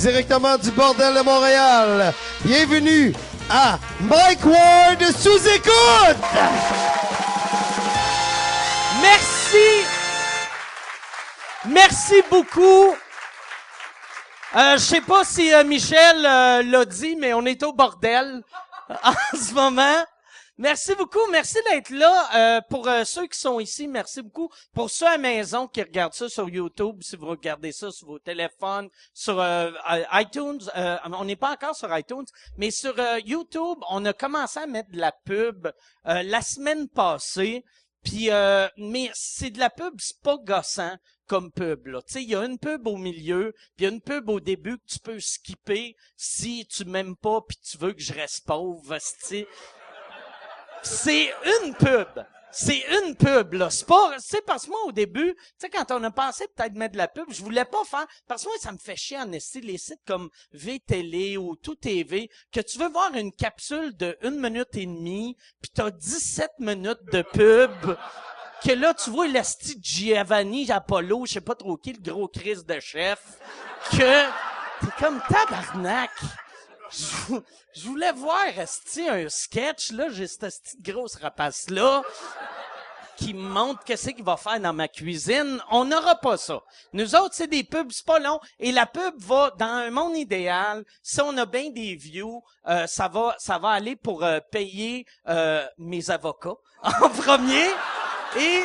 directement du bordel de Montréal. Bienvenue à Mike Ward sous écoute! Merci! Merci beaucoup! Je sais pas si Michel l'a dit, mais on est au bordel en ce moment. Merci beaucoup, merci d'être là. Pour ceux qui sont ici, merci beaucoup. Pour ceux à la maison qui regardent ça sur YouTube, si vous regardez ça sur vos téléphones, sur iTunes, on n'est pas encore sur iTunes, mais sur YouTube, on a commencé à mettre de la pub la semaine passée. Puis, mais c'est de la pub, c'est pas gossant comme pub, là. Tu sais, il y a une pub au milieu, puis il y a une pub au début que tu peux skipper si tu m'aimes pas puis tu veux que je reste pauvre, tu c'est une pub. C'est une pub, là. C'est pas, c'est parce que moi, au début, tu sais, quand on a pensé peut-être mettre de la pub, je voulais pas faire, parce que moi, ça me fait chier en esti, les sites comme VTélé ou Tout TV, que tu veux voir une capsule de 1 minute et demie, pis t'as 17 minutes de pub, que là, tu vois l'esti de Giovanni Apollo, je sais pas trop qui, le gros Chris de chef, que t'es comme tabarnak. Je voulais voir, esti, un sketch, là, j'ai cette esti de grosse rapace-là, qui me montre qu'est-ce qu'il va faire dans ma cuisine. On n'aura pas ça. Nous autres, c'est des pubs, c'est pas long, et la pub va, dans un monde idéal, si on a bien des views, ça va aller pour payer mes avocats, en premier, et...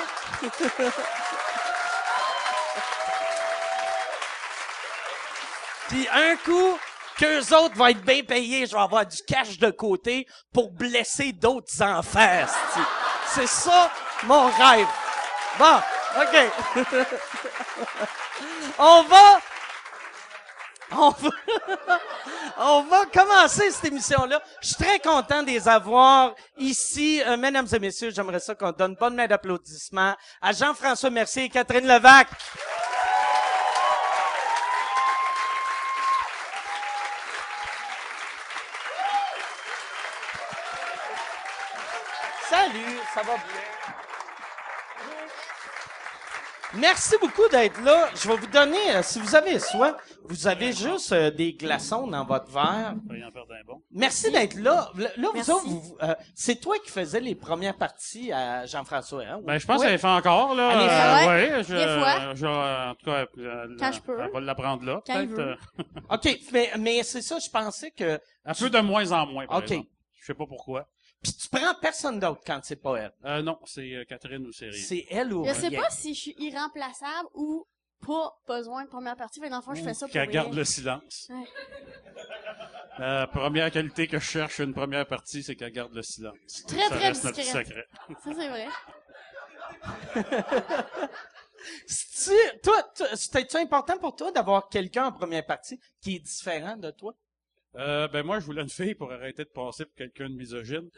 Puis un coup... qu'eux autres vont être bien payés, je vais avoir du cash de côté pour blesser d'autres enfants. C'est ça, mon rêve. Bon, OK. On va commencer cette émission-là. Je suis très content de les avoir ici. Mesdames et messieurs, j'aimerais ça qu'on donne une bonne main d'applaudissements à Jean-François Mercier et Catherine Levac. Salut, ça va bien? Merci beaucoup d'être là. Je vais vous donner, si vous avez soif, vous avez juste des glaçons dans votre verre. Merci d'être là. Là, vous autres, c'est toi qui faisais les premières parties à Jean-François, hein? Ben, je pense qu'elle les fait encore, là. des fois. En tout cas, quand je peux. Elle va l'apprendre là, quand peut-être. OK, mais c'est ça, je pensais que... Un peu de moins en moins, par OK. exemple. Je sais pas pourquoi. Puis tu prends personne d'autre quand c'est pas elle. Non, c'est Catherine ou c'est rien. C'est elle ou Je sais rien. pas si je suis irremplaçable ou pas besoin de première partie. Fait dans le fond, je fais ça pour Qu'elle garde rien. le silence. Ouais. La première qualité que je cherche une première partie, c'est qu'elle garde le silence. Très, Ça très reste notre discrète. secret. Ça, c'est vrai. C'était-tu important pour toi d'avoir quelqu'un en première partie qui est différent de toi? Ben moi, je voulais une fille pour arrêter de passer pour quelqu'un de misogyne.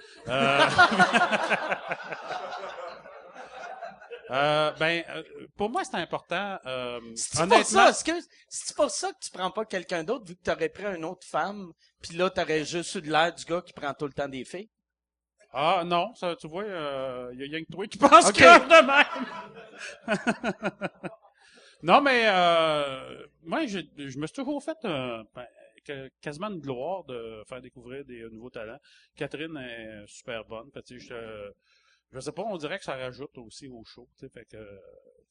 Pour moi, c'est important. C'est pour ça, c'est pour ça que tu prends pas quelqu'un d'autre, vu que t'aurais pris une autre femme, puis là, t'aurais juste eu de l'air du gars qui prend tout le temps des filles? Ah non, ça, tu vois, y a rien que toi qui pense Okay. que de même. Non, mais moi, je me suis toujours fait quasiment une gloire de faire découvrir des nouveaux talents. Catherine est super bonne. Fait, je sais pas, on dirait que ça rajoute aussi au show. Fait que,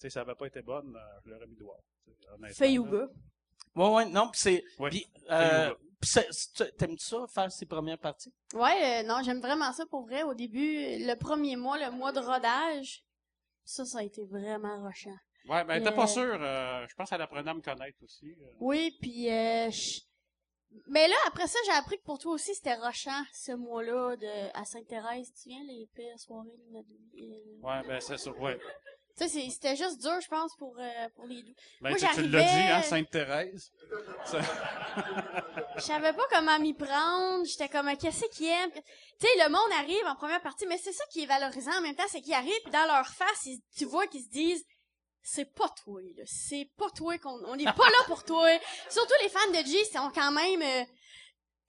si ça avait pas été bonne, je l'aurais mis dehors. Feuille ou gars. Ouais, non, pis c'est... Ouais. Pis, Feuille ou t'aimes-tu ça, faire ses premières parties? Ouais, non, j'aime vraiment ça pour vrai. Au début, le premier mois, le mois de rodage, ça a été vraiment rushant. Ouais, ben, t'es pas sûr. Je pense qu'elle apprenait à me connaître aussi. Oui, puis mais là, après ça, j'ai appris que pour toi aussi, c'était rushant, ce mois-là, à Sainte-Thérèse. Tu viens, les pires soirées de notre vie? Ouais, ben, c'est ça, ouais. Tu sais, c'était juste dur, je pense, pour les deux. Ben, Moi, tu l'as j'arrivais- dit, hein, Sainte-Thérèse. Ça- Je savais pas comment m'y prendre. J'étais comme, qu'est-ce qu'ils aiment? Tu sais, le monde arrive en première partie, mais c'est ça qui est valorisant en même temps, c'est qu'ils arrivent, puis dans leur face, tu vois qu'ils se disent, c'est pas toi, là. C'est pas toi on n'est pas là pour toi. Surtout les fans de G, sont quand même,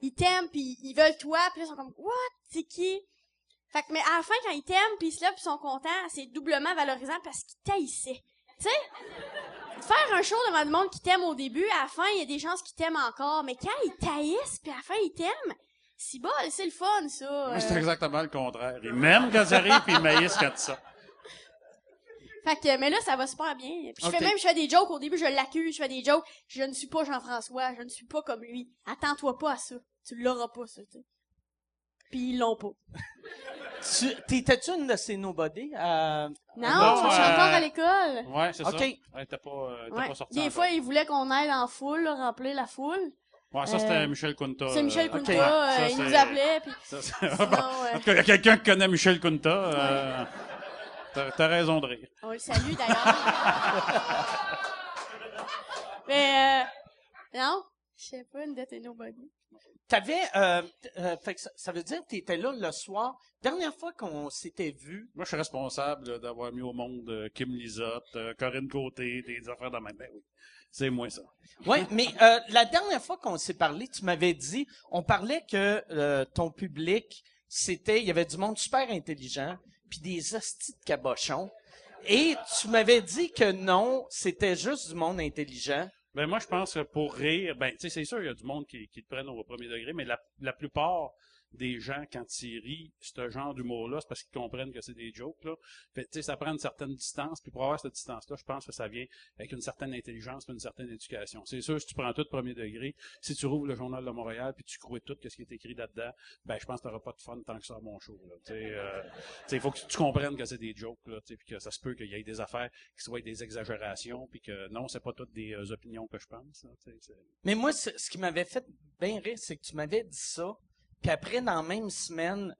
ils t'aiment, puis ils veulent toi, puis là, ils sont comme, what? C'est qui? Fait que, mais à la fin, quand ils t'aiment, puis ils se lèvent, puis ils sont contents, c'est doublement valorisant parce qu'ils t'haïssaient. Tu sais, faire un show devant le monde qui t'aime au début, à la fin, il y a des chances qu'ils t'aiment encore. Mais quand ils taillissent, puis à la fin, ils t'aiment, c'est bon, c'est le fun, ça. Moi, c'est exactement le contraire. Ils m'aiment quand j'arrive, puis ils maïssent quand ils sortent. Fait que, mais là, ça va super bien. Puis Ok. je fais des jokes. Au début, je l'accuse, je fais des jokes. Je ne suis pas Jean-François, je ne suis pas comme lui. Attends-toi pas à ça. Tu l'auras pas, ça, tu sais. Puis ils l'ont pas. T'étais-tu une de ces nobody? Non, Non, je suis encore à l'école. Ouais, c'est Ok. ça. Elle était pas sortie Des encore. fois, ils voulaient qu'on aille en foule, là, remplir la foule. Ouais, ça, c'était Michel Kunta. C'est Michel ok. Kunta, Ça, il c'est- nous appelait, puis Ça, c'est... sinon, En tout cas, il y a quelqu'un qui connaît Michel Kunta. T'as raison de rire. on le salue d'ailleurs. Mais, non, je sais pas, une de tes nobody. T'avais, fait que ça veut dire que t'étais là le soir. Dernière fois qu'on s'était vu, Moi, je suis responsable là, d'avoir mis au monde Kim Lizotte, Corinne Côté, des affaires de même. Ben oui, c'est moi ça. ouais, mais la dernière fois qu'on s'est parlé, tu m'avais dit, on parlait que ton public, il y avait du monde super intelligent, puis des hosties de cabochons. Et tu m'avais dit que non, c'était juste du monde intelligent. Ben moi, je pense que pour rire, ben tu sais, c'est sûr, il y a du monde qui te prennent au premier degré, mais la plupart des gens, quand ils rient, ce genre d'humour-là, c'est parce qu'ils comprennent que c'est des jokes, là. Fait, tu sais, ça prend une certaine distance, puis pour avoir cette distance-là, je pense que ça vient avec une certaine intelligence et une certaine éducation. C'est sûr, si tu prends tout premier degré, si tu rouvres le Journal de Montréal, puis tu crois tout ce qui est écrit là-dedans, ben je pense que t'auras pas de fun tant que ça à mon show, là. Tu sais, il faut que tu comprennes que c'est des jokes, là, tu sais, puis que ça se peut qu'il y ait des affaires qui soient des exagérations, puis que non, c'est pas toutes des opinions que je pense, là, tu sais, Mais moi, ce qui m'avait fait bien rire, c'est que tu m'avais dit ça. Puis après, dans la même semaine,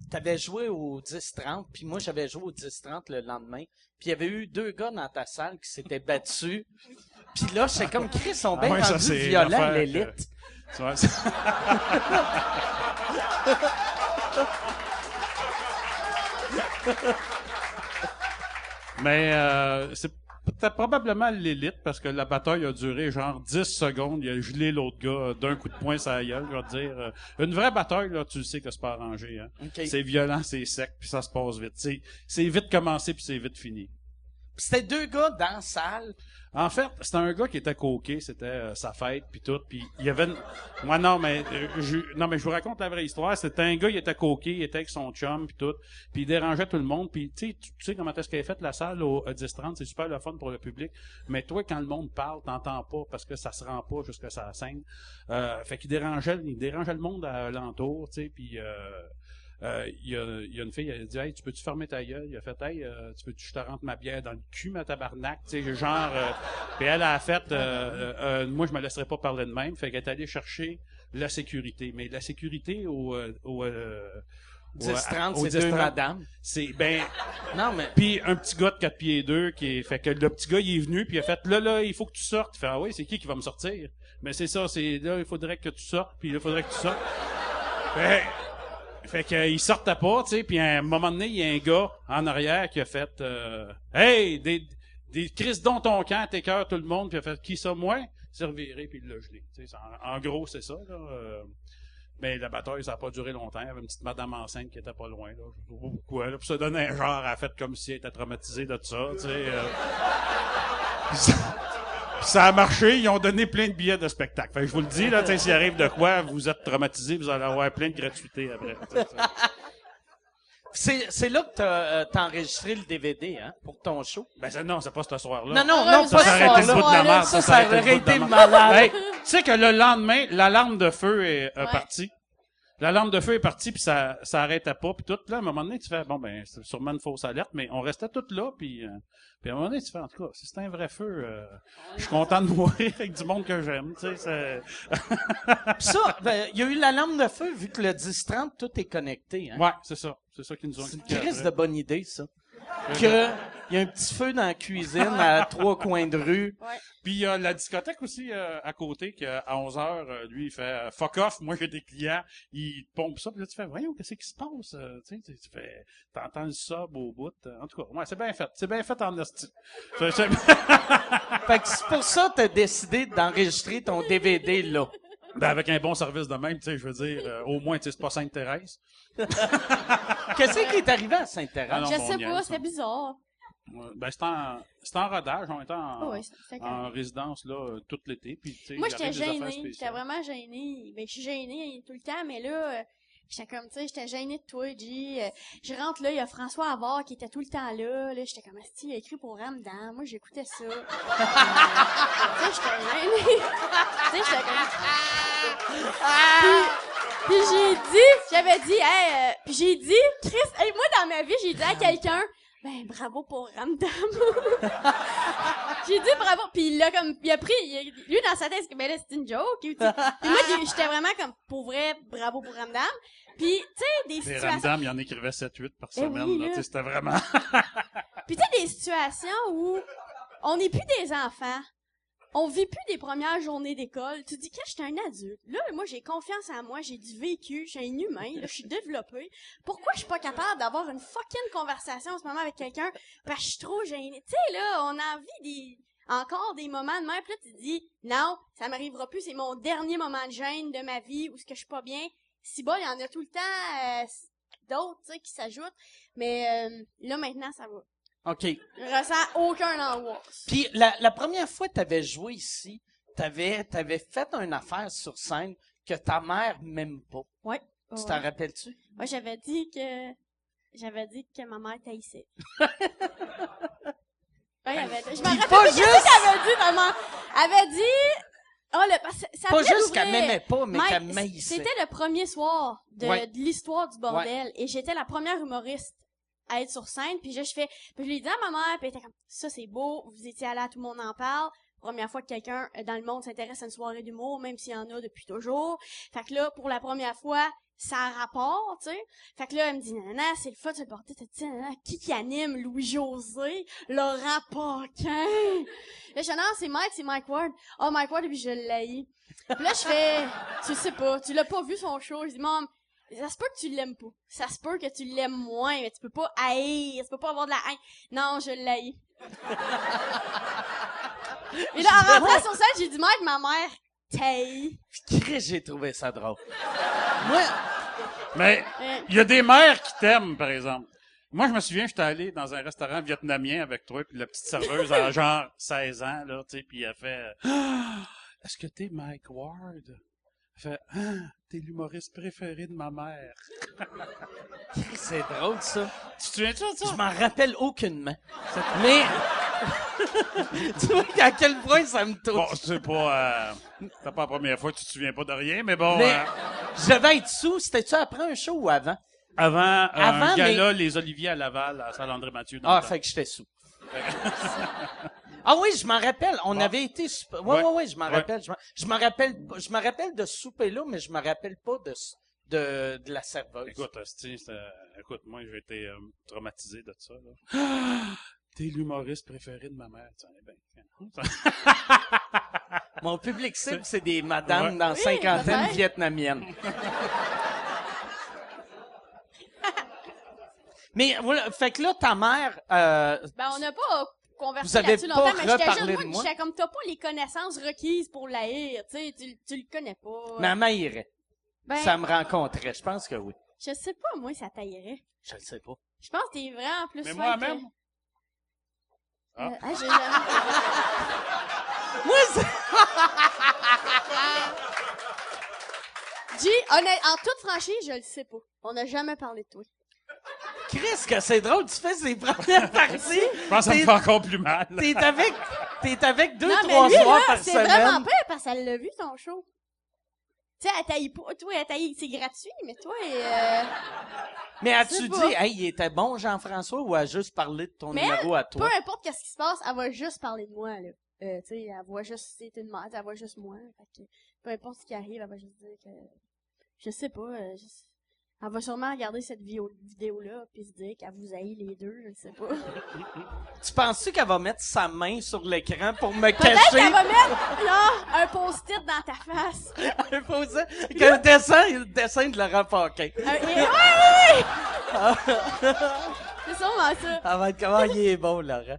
t'avais joué au 10-30, puis moi, j'avais joué au 10-30 le lendemain. Puis il y avait eu 2 gars dans ta salle qui s'étaient battus. Puis là, j'étais comme, Chris, ils sont bien ouais, ça, rendus c'est violents, l'affaire l'élite. tu vois, mais c'était probablement l'élite parce que la bataille a duré genre 10 secondes. Il a gelé l'autre gars d'un coup de poing sur la gueule. Je vais te dire, une vraie bataille, là, tu le sais que c'est pas arrangé. Hein. OK. C'est violent, c'est sec, puis ça se passe vite. C'est vite commencé, puis c'est vite fini. Puis c'était 2 gars dans la salle. En fait, c'était un gars qui était coqué, c'était sa fête puis tout, puis il y avait une... Moi non mais je vous raconte la vraie histoire, c'était un gars, il était coqué, il était avec son chum puis tout, puis il dérangeait tout le monde, puis tu sais comment est-ce qu'elle est faite la salle au 10-30, c'est super le fun pour le public, mais toi quand le monde parle, t'entends pas parce que ça se rend pas jusqu'à sa scène. Fait qu'il dérangeait le monde à l'entour, tu sais, puis il y a une fille, elle a dit, hey, tu peux-tu fermer ta gueule? Il a fait, hey, tu peux-tu, je te rentre ma bière dans le cul, ma tabarnak, tu sais, genre, puis elle a fait, moi, je me laisserai pas parler de même, fait qu'elle est allée chercher la sécurité. Mais la sécurité au 10-30, au c'est 2 10-30, madames. c'est, ben, Non, mais... puis un petit gars de 4 pieds 2 fait que le petit gars, il est venu, puis il a fait, là, il faut que tu sortes. Il fait, ah oui, c'est qui va me sortir? Mais c'est ça, là, il faudrait que tu sortes, puis là, il faudrait que tu sortes. Fait qu'il sortait pas, tu sais, puis à un moment donné, il y a un gars en arrière qui a fait hey, des crises dont ton camp, t'écœures tout le monde, puis il a fait qui ça, moi? Servirait, puis il l'a gelé. Tu sais, en gros, c'est ça, là. Mais la bataille, ça a pas duré longtemps. Il y avait une petite madame enceinte qui était pas loin, là. Je sais pas pourquoi, là. Pour se donner un genre, elle a fait comme si elle était traumatisée de ça, tu sais. Ça a marché, ils ont donné plein de billets de spectacle. Fait que je vous le dis, là, s'il arrive de quoi, vous êtes traumatisé, vous allez avoir plein de gratuité après. C'est là que t'as enregistré le DVD, hein, pour ton show. Ben non, c'est pas ce soir-là. Non, non, Heureusement, pas ça ce aurait été le soir-là. bout de la merde. Ça aurait été malade. Hey, tu sais que le lendemain, l'alarme de feu est partie. L'alarme de feu est partie, puis ça arrêtait pas, puis tout. Là, à un moment donné, tu fais, bon, ben, c'est sûrement une fausse alerte, mais on restait tous là, puis à un moment donné, tu fais, en tout cas, si c'est un vrai feu, je suis content de mourir avec du monde que j'aime, tu sais, Pis ça, ben, il y a eu l'alarme de feu, vu que le 10-30, tout est connecté, hein. Ouais, c'est ça. C'est ça qu'ils nous ont C'est une expliqué crise après. de bonne idée, ça. Que, il y a un petit feu dans la cuisine à 3 coins de rue. Ouais. Puis il y a la discothèque aussi à côté qui à 11h, lui il fait fuck off, moi j'ai des clients, il pompe ça, puis là tu fais voyons qu'est-ce qui se passe, tu sais, tu fais t'entends le sub au bout, en tout cas, ouais, c'est bien fait en esti. Fait que c'est pour ça que t'as décidé d'enregistrer ton DVD là. Ben, avec un bon service de même, tu sais, je veux dire, au moins, tu sais, c'est pas Sainte-Thérèse. Qu'est-ce qui est arrivé à Sainte-Thérèse? Ah non, Je bon, sais niaise, pas, ça. c'était bizarre. Ouais, ben, c'était en rodage. On était en, Ouais, c'était quand en même. résidence là, tout l'été. Puis, tu sais, Moi, il j'étais arrive des affaires gênée. J'étais spéciales. vraiment gênée. Ben, je suis gênée tout le temps, mais là, j'étais comme, tu sais, j'étais gênée de toi, G. Je rentre là, il y a François Havard qui était tout le temps là. Là, j'étais comme, asti, il a écrit pour Ramdan. Moi, j'écoutais ça. Tu sais, j'étais gênée. Tu sais, j'étais comme... Puis j'avais dit, hey, puis j'ai dit, Chris, hey, moi, dans ma vie, j'ai dit à quelqu'un, ben, bravo pour Ramdam. J'ai dit bravo, puis il a pris, lui, dans sa tête, il dit, ben là, c'est une joke. Puis moi, j'étais vraiment comme, pour vrai, bravo pour Ramdam. Puis, tu sais, des Les situations... Ramdam, il en écrivait 7-8 par Ben semaine. oui, là, là. tu sais, c'était vraiment... Puis, tu sais, des situations où on n'est plus des enfants. On vit plus des premières journées d'école. Tu dis que je suis un adulte. Là, moi, j'ai confiance en moi, j'ai du vécu, je suis un humain, là, je suis développé. Pourquoi je suis pas capable d'avoir une fucking conversation en ce moment avec quelqu'un? Parce que je suis trop gênée. Tu sais, là, on a envie encore des moments de même. Puis là, tu te dis, non, ça m'arrivera plus, c'est mon dernier moment de gêne de ma vie où ce que je suis pas bien. Si bon, il y en a tout le temps d'autres, tu sais, qui s'ajoutent. Mais là, maintenant, ça va. OK. Je ressens aucun angoisse. Puis la première fois que tu avais joué ici, t'avais fait une affaire sur scène que ta mère m'aime pas. Ouais. Tu t'en rappelles-tu? Moi, j'avais dit que ma mère taillissait. Ouais, je m'en Puis rappelle pas plus qu'est-ce juste- qu'elle avait dit, maman. Elle avait dit, ça Pas venait juste d'ouvrir. qu'elle m'aimait pas, mais Mike, qu'elle m'haïssait. C'était le premier soir Ouais. de l'histoire du bordel. Et j'étais la première humoriste à être sur scène. Puis je lui ai dit à ma mère, puis elle était comme, ça c'est beau, vous étiez allés, tout le monde en parle. Première fois que quelqu'un dans le monde s'intéresse à une soirée d'humour, même s'il y en a depuis toujours. Fait que là, pour la première fois, ça a rapport, tu sais. Fait que là, elle me dit, nanana, c'est le fun, c'est le bordel, t'as dit, nanana, qui anime Louis-José? Laurent Paquin? Là, je dis, non, c'est Mike Ward. Oh, Mike Ward, puis je l'ai. Puis là, je fais, tu sais pas, tu l'as pas vu son show. Je dis, maman, ça se peut que tu l'aimes pas. Ça se peut que tu l'aimes moins, mais tu peux pas haïr, tu peux pas avoir de la haine. Non, je l'ai. Et là, en rentrant sur scène, j'ai dit, Mike, ma mère, taille. Chris, j'ai trouvé ça drôle. Moi, Mais il y a des mères qui t'aiment, par exemple. Moi, je me souviens, j'étais allé dans un restaurant vietnamien avec toi, puis la petite serveuse a genre 16 ans, là, tu sais, puis elle fait ah, est-ce que t'es Mike Ward? Elle fait ah, t'es l'humoriste préféré de ma mère. c'est drôle, ça. Tu te souviens-tu de ça? Je m'en rappelle aucunement. Mais, tu vois à quel point ça me touche. Bon, c'est pas la première fois que tu te souviens pas de rien, mais bon, Mais, je devais être sous. C'était-tu après un show ou avant? avant Avant, un gala, les Oliviers à Laval, à salle André Mathieu. dans le temps. Fait que j'étais sous. Ah oui, je m'en rappelle. On Bon. avait été ouais, je m'en Ouais. rappelle. Je me rappelle de ce souper là, mais je me rappelle pas de la serveuse. Écoute, écoute, moi, j'ai été traumatisé de ça, là. T'es l'humoriste préféré de ma mère, tu sais bien. Mon public cible, c'est des madames Ouais. dans Oui, cinquantaine peut-être. vietnamiennes. Mais voilà, fait que là, ta mère, Ben, on n'a pas conversé Vous avez là-dessus pas longtemps, mais j'étais reparlé juste, de moi, moi? j'étais comme, t'as pas les connaissances requises pour l'haïr, tu sais, tu le connais pas. maman irait. Ben, Ça me rencontrait. Je pense que oui. je sais pas, moi, ça taillerait. Je le sais pas. Je pense que t'es vraiment plus Mais fin moi-même? que... Ah. J'ai jamais... Moi, G, en toute franchise, je le sais pas. On n'a jamais parlé de toi. Chris, que c'est drôle, tu fais ces premières parties. Je pense que ça me T'es- fait encore plus mal. T'es avec deux, Non, mais trois lui, soirs là, par c'est semaine. vraiment pire parce qu'elle l'a vu, ton show. Tu sais, elle taille pas. Toi, elle taille, c'est gratuit, mais toi, Mais as-tu sais dit, pas. hey, il était bon, Jean-François, ou a juste parlé de ton Mais numéro à toi? peu importe qu'est-ce qui se passe, elle va juste parler de moi, là. Tu sais, elle voit juste, c'est une merde, elle voit juste moi. Fait que, peu importe ce qui arrive, elle va juste dire que, je sais pas, elle va sûrement regarder cette vidéo-là, puis se dire qu'elle vous haït les deux, je sais pas. Tu penses-tu qu'elle va mettre sa main sur l'écran pour me Peut-être cacher? qu'elle va mettre, là, un post-it dans ta face. Un posé- qu'un dessin de Laurent Paquin. Oui! C'est sûrement ça. Elle va être comment il est bon, Laurent.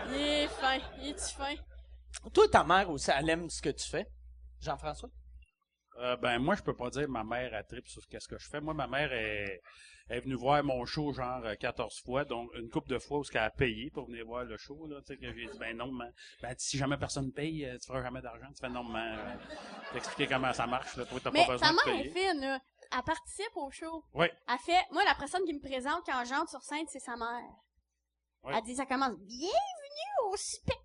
Il est fin. Il est-tu fin? Toi, ta mère aussi, elle aime ce que tu fais, Jean-François? Ben, moi, je peux pas dire ma mère a tripe sur qu'est-ce que je fais. Moi, ma mère elle est venue voir mon show genre 14 fois, donc une couple de fois où elle a payé pour venir voir le show, là, tu sais, que j'ai dit, ben non, ben, si jamais personne paye, tu feras jamais d'argent. Tu fais non, t'expliquer comment ça marche, là, toi, t'as Mais pas sa besoin de mère est payer. fine, là. Elle participe au show. Oui. Elle fait, moi, la personne qui me présente quand j'entre sur scène, c'est sa mère. Ouais. Elle dit, ça commence, bienvenue au spectacle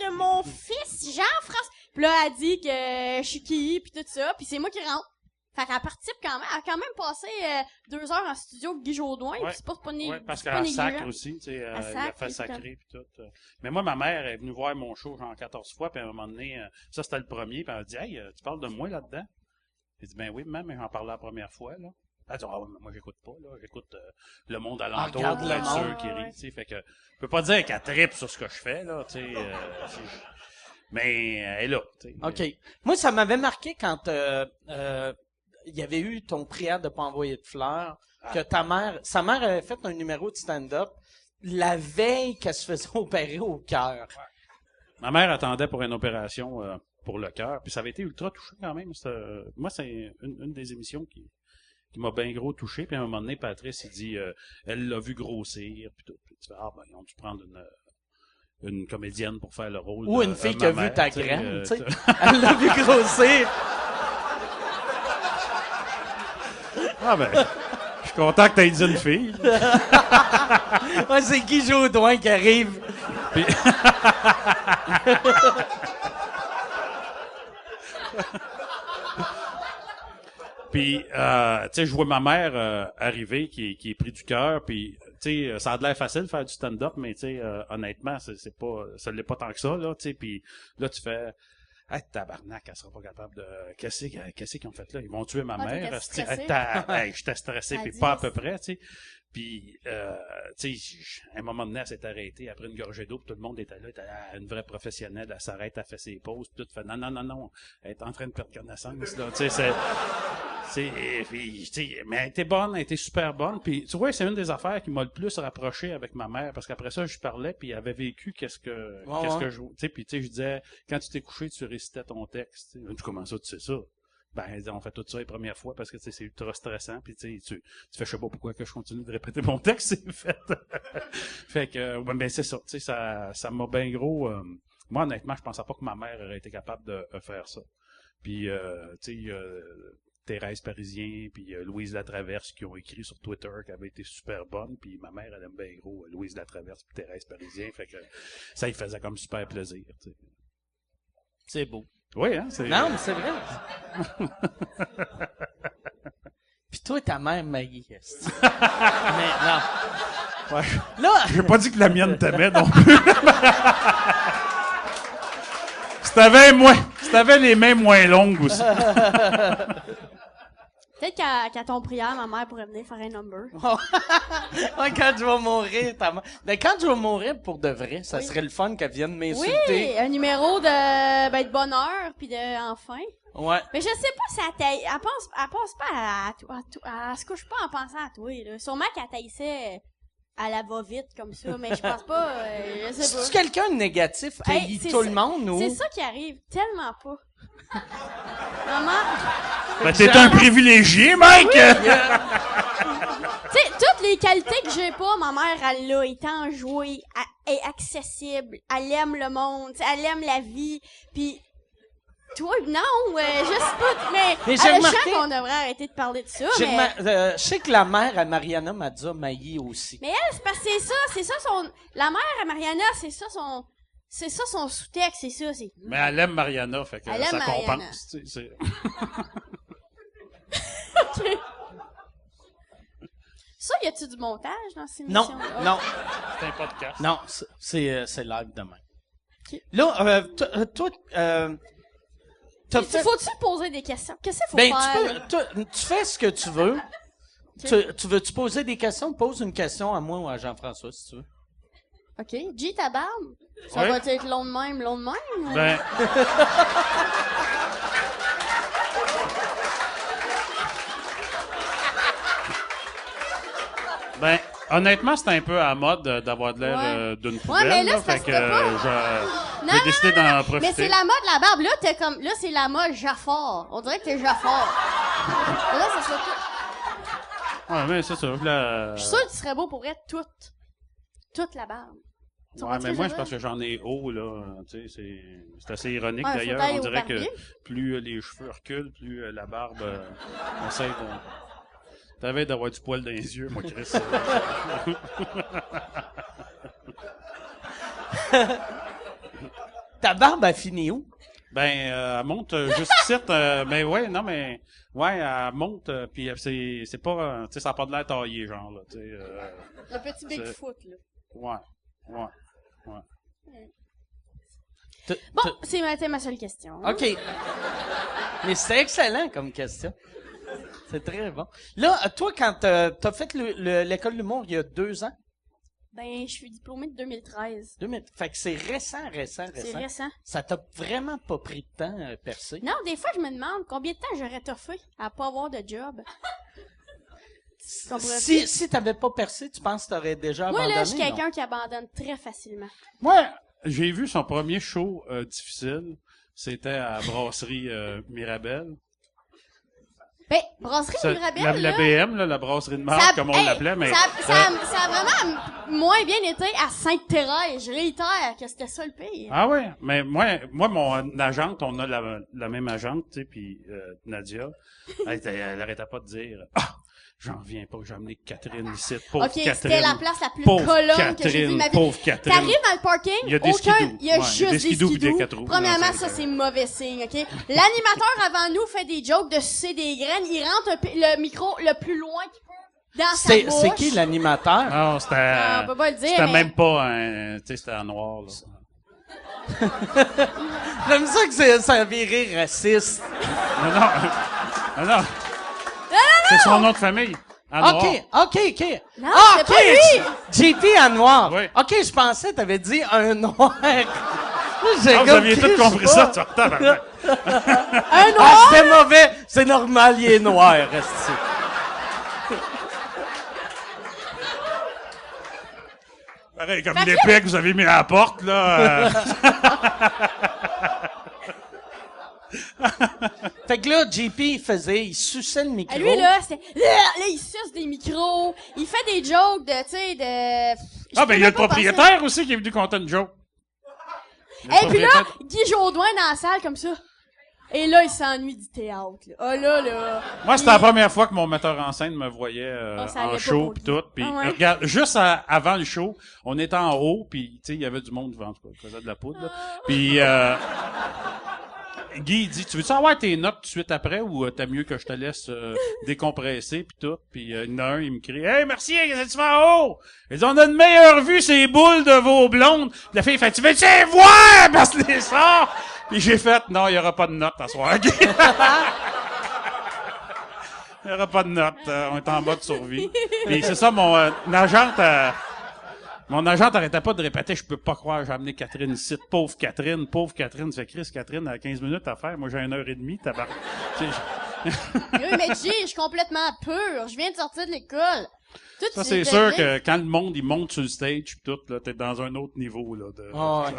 de mon fils Jean-François. Puis là, elle dit que je suis qui, puis tout ça, puis c'est moi qui rentre. Fait qu'elle participe quand même. Elle a quand même passé 2 heures en studio avec Guy Jodoin, Ouais. puis c'est pas Oui, parce c'est pas qu'elle sacre négligeable. aussi, tu sais, il a sacre, fait puis sacrer puis tout. Mais moi, ma mère est venue voir mon show genre 14 fois, puis à un moment donné, ça c'était le premier, puis elle a dit, hey, tu parles de moi là-dedans? J'ai dit, ben oui, maman, mais j'en parlais la première fois, là. Elle dit, ah ouais, mais moi j'écoute pas, là, j'écoute le monde alentour, regarde pour le être monde, sûr qui rit, ouais. tu sais, fait que, je peux pas dire qu'elle trippe sur ce que je fais, là, tu sais, mais elle est là, tu sais. OK. Moi, ça m'avait marqué quand il y avait eu ton prière de pas envoyer de fleurs, que sa mère avait fait un numéro de stand-up la veille qu'elle se faisait opérer au cœur. Ma mère attendait pour une opération pour le cœur, puis ça avait été ultra touché quand même. Moi, c'est une des émissions qui m'a bien gros touché. Puis à un moment donné, Patrice, il dit, elle l'a vu grossir, puis tout. Puis tu fais, ah ben, ils ont dû prendre une comédienne pour faire le rôle Ou de une fille ma qui a mère, vu ta tu sais, graine, tu sais. Elle l'a vu grossir. Ah ben, je suis content que t'aies dit une fille. Ouais, c'est Guy Jodoin qui arrive. Puis... Puis, tu sais, je vois ma mère arriver qui est pris du cœur, puis tu sais, ça a l'air facile de faire du stand-up, mais tu sais, honnêtement, c'est pas, ça l'est pas tant que ça, là, tu sais, puis là, tu fais, hey, tabarnak, elle sera pas capable de, qu'est-ce qu'ils ont fait là? Ils vont tuer ma mère. t'étais stressé? Hey, j'étais stressé, À puis 10. pas à peu près, tu sais. Puis, tu sais, à un moment donné, elle s'est arrêtée après une gorgée d'eau, puis tout le monde était là, elle était une vraie professionnelle, elle s'arrête, elle fait ses pauses, puis tout fait, non, elle est en train de perdre connaissance, là, tu sais, puis, tu sais, mais elle était bonne, elle était super bonne, puis tu vois, c'est une des affaires qui m'a le plus rapproché avec ma mère, parce qu'après ça, je parlais, puis elle avait vécu qu'est-ce que je, tu sais, puis tu sais, je disais, quand tu t'es couché, tu récitais ton texte, tu sais, comment ça, tu sais ça? Ben, on fait tout ça les premières fois parce que c'est ultra stressant, puis tu fais, je sais pas pourquoi que je continue de répéter mon texte, c'est fait. Fait que, ben c'est ça, tu sais, ça m'a bien gros. Moi, honnêtement, je pensais pas que ma mère aurait été capable de faire ça. Puis, tu sais, Thérèse Parisien, puis Louise Latraverse qui ont écrit sur Twitter qu'elle avait été super bonne, puis ma mère, elle aime bien gros Louise Latraverse puis Thérèse Parisien, fait que ça lui faisait comme super plaisir, tu sais. C'est beau. Oui, hein, c'est... Non, mais c'est vrai. Puis toi, ta mère Maggie. Mais non. Ouais. Là, J'ai pas dit que la mienne t'aimait non plus. Si t'avais les mains moins longues aussi. Peut-être qu'à ton prière, ma mère pourrait venir faire un number. ouais, quand je vais mourir, ta mère. Ben, quand je vais mourir pour de vrai, ça serait le fun qu'elle vienne Oui, m'insulter. un numéro de bonheur puis de enfin. Ouais. Mais je sais pas si elle pense pas elle se couche pas en pensant à toi, là. Sûrement qu'elle taillissait à la va-vite comme ça, mais je pense pas, je sais pas. C'est-tu quelqu'un de négatif qui haït c'est tout ça- le monde, ou? C'est ça qui arrive, tellement pas. Maman, Ben, t'es un privilégié, Mike! tu sais, toutes les qualités que j'ai pas, ma mère, elle l'a, elle est enjouée, elle est accessible, elle aime le monde, t'sais, elle aime la vie, puis toi, non, je sais pas, mais j'ai je remarqué- sens qu'on devrait arrêter de parler de ça, Je mais... sais que la mère à Mariana Mazza maillit aussi. Mais elle, c'est parce que c'est ça son... La mère à Mariana, c'est ça son sous-texte, c'est ça, c'est... Mais elle aime Mariana, fait que Elle aime ça Mariana. compense, tu sais. Ah, Ça, y a-tu du montage dans ces Non, émissions? non, C'est un podcast. non, c'est live demain. Ok. Là, toi, t'as fait... Faut-tu poser des questions? Qu'est-ce qu'il faut Ben, faire? tu fais ce que tu veux. Tu veux-tu poser des questions? Pose une question à moi ou à Jean-François, si tu veux. OK. G, ta barbe? Ça Ouais. va être long de même? Ou... Ben, ben, honnêtement, c'est un peu à la mode d'avoir de l'air Ouais. d'une poubelle. mais là, c'est fait parce que que t'as Non, j'ai décidé d'en Mais profiter. c'est la mode, la barbe. Là, c'est la mode Jafar. On dirait que t'es Jafar. Là, ça serait tout. Ouais, mais c'est ça. Je suis sûre que tu serais beau pour être toute la barbe. Tu Ouais, comprends ce mais que moi, je c'est veux parce dire? que j'en ai haut, là. Tu sais, c'est assez ironique, Ouais, faut d'ailleurs. aller On au dirait que barbier. plus les cheveux reculent, plus la barbe essaie de... T'avais d'avoir du poil dans les yeux, moi, Chris. Ta barbe a fini où? Ben, elle monte juste ici. Mais ouais, non, mais... Ouais, elle monte, puis c'est pas... tu sais, ça n'a pas de l'air taillé, genre, là. Tu sais, Le petit Bigfoot, là. ouais. Bon, c'est ma seule question. OK. Mais c'était excellent comme question. C'est très bon. Là, toi, quand t'as fait l'école de l'humour il y a 2 ans, Ben, je suis diplômée de 2013. fait que c'est récent. C'est récent. Ça t'a vraiment pas pris de temps percer. Non, des fois, je me demande combien de temps j'aurais toffé à pas avoir de job. Si t'avais pas percé, tu penses que t'aurais déjà Moi, abandonné? là, je suis non? quelqu'un qui abandonne très facilement. Moi, j'ai vu son premier show difficile. C'était à Brasserie Mirabelle. Ben, Brasserie Ça, Mirabelle, la là, BM, là, la brasserie de marque, ça- comme on hey, l'appelait, mais... ça a vraiment moins bien été à Sainte-Thérèse. Je réitère que c'était ça le pire. Ah ouais, mais moi, mon agente, on a la même agente, tu sais, puis Nadia, elle arrêtait pas de dire « Ah, j'en reviens pas que j'ai amené Catherine ici, pauvre Ok, Catherine. » c'était la place la plus Pauvre colonne que j'ai vue de ma vie. Pauvre Catherine. T'arrives dans le parking, Il y a des aucun, skidoo. il y a Ouais, juste des skidoo puis des skidoo. 4 roues. Premièrement, Non, ça c'est mauvais signe, ok? L'animateur avant nous fait des jokes de sucer des graines, il rentre le micro le plus loin qu'il peut dans sa bouche. C'est qui l'animateur? Non, c'était... Ah, on peut pas le dire, C'était mais- même pas un... Tu sais, c'était en noir, là. J'aime ça que ça a viré raciste. Non. C'est son nom de famille. En noir. OK. Non, Ah, c'est pas lui! JP en noir. Oui. OK, je pensais que t'avais dit un noir. Ah, vous aviez tout compris ça, tu retard. Un Ah, noir! c'était mauvais. C'est normal, il est noir, reste Pareil, comme Fait que l'épée que vous avez mis à la porte, là. Fait que là, JP, il suçait le micro. Lui, là, c'était... Là, il suce des micros, il fait des jokes de, tu sais, de... Ah, ben, il y a le propriétaire aussi qui est venu compter une joke. Et puis là, Guy Jodoin dans la salle, comme ça. Et là, il s'ennuie du théâtre, là. Ah, là. Moi, c'était la première fois que mon metteur en scène me voyait ça allait en pas show pour pis Guy. tout. Puis Ah ouais. regarde, juste avant le show, on était en haut, puis tu sais, il y avait du monde devant, en tout cas, il faisait de la poudre. Là. Puis Guy il dit, tu veux-tu avoir tes notes tout de suite après ou t'as mieux que je te laisse décompresser puis tout. Puis il y en a un, il me crie, hey merci, qu'est-ce que tu fais en haut? Il dit, on a une meilleure vue, ces boules de vos blondes. Puis la fille fait, tu veux-tu les voir parce que les sorts? Puis j'ai fait, non, il y aura pas de notes à soir. Guy. Il y aura pas de notes, on est en mode survie. Puis c'est ça, mon agente arrêtait pas de répéter, je peux pas croire, j'ai amené Catherine ici. Pauvre Catherine. C'est Chris, Catherine a 15 minutes à faire. Moi, j'ai 1h30, tabarnak. Oui, mais G, je suis complètement pur. Je viens de sortir de l'école. Tout Ça, c'est sûr que quand le monde, il monte sur le stage pis tout, là, t'es dans un autre niveau, là. Ah ouais.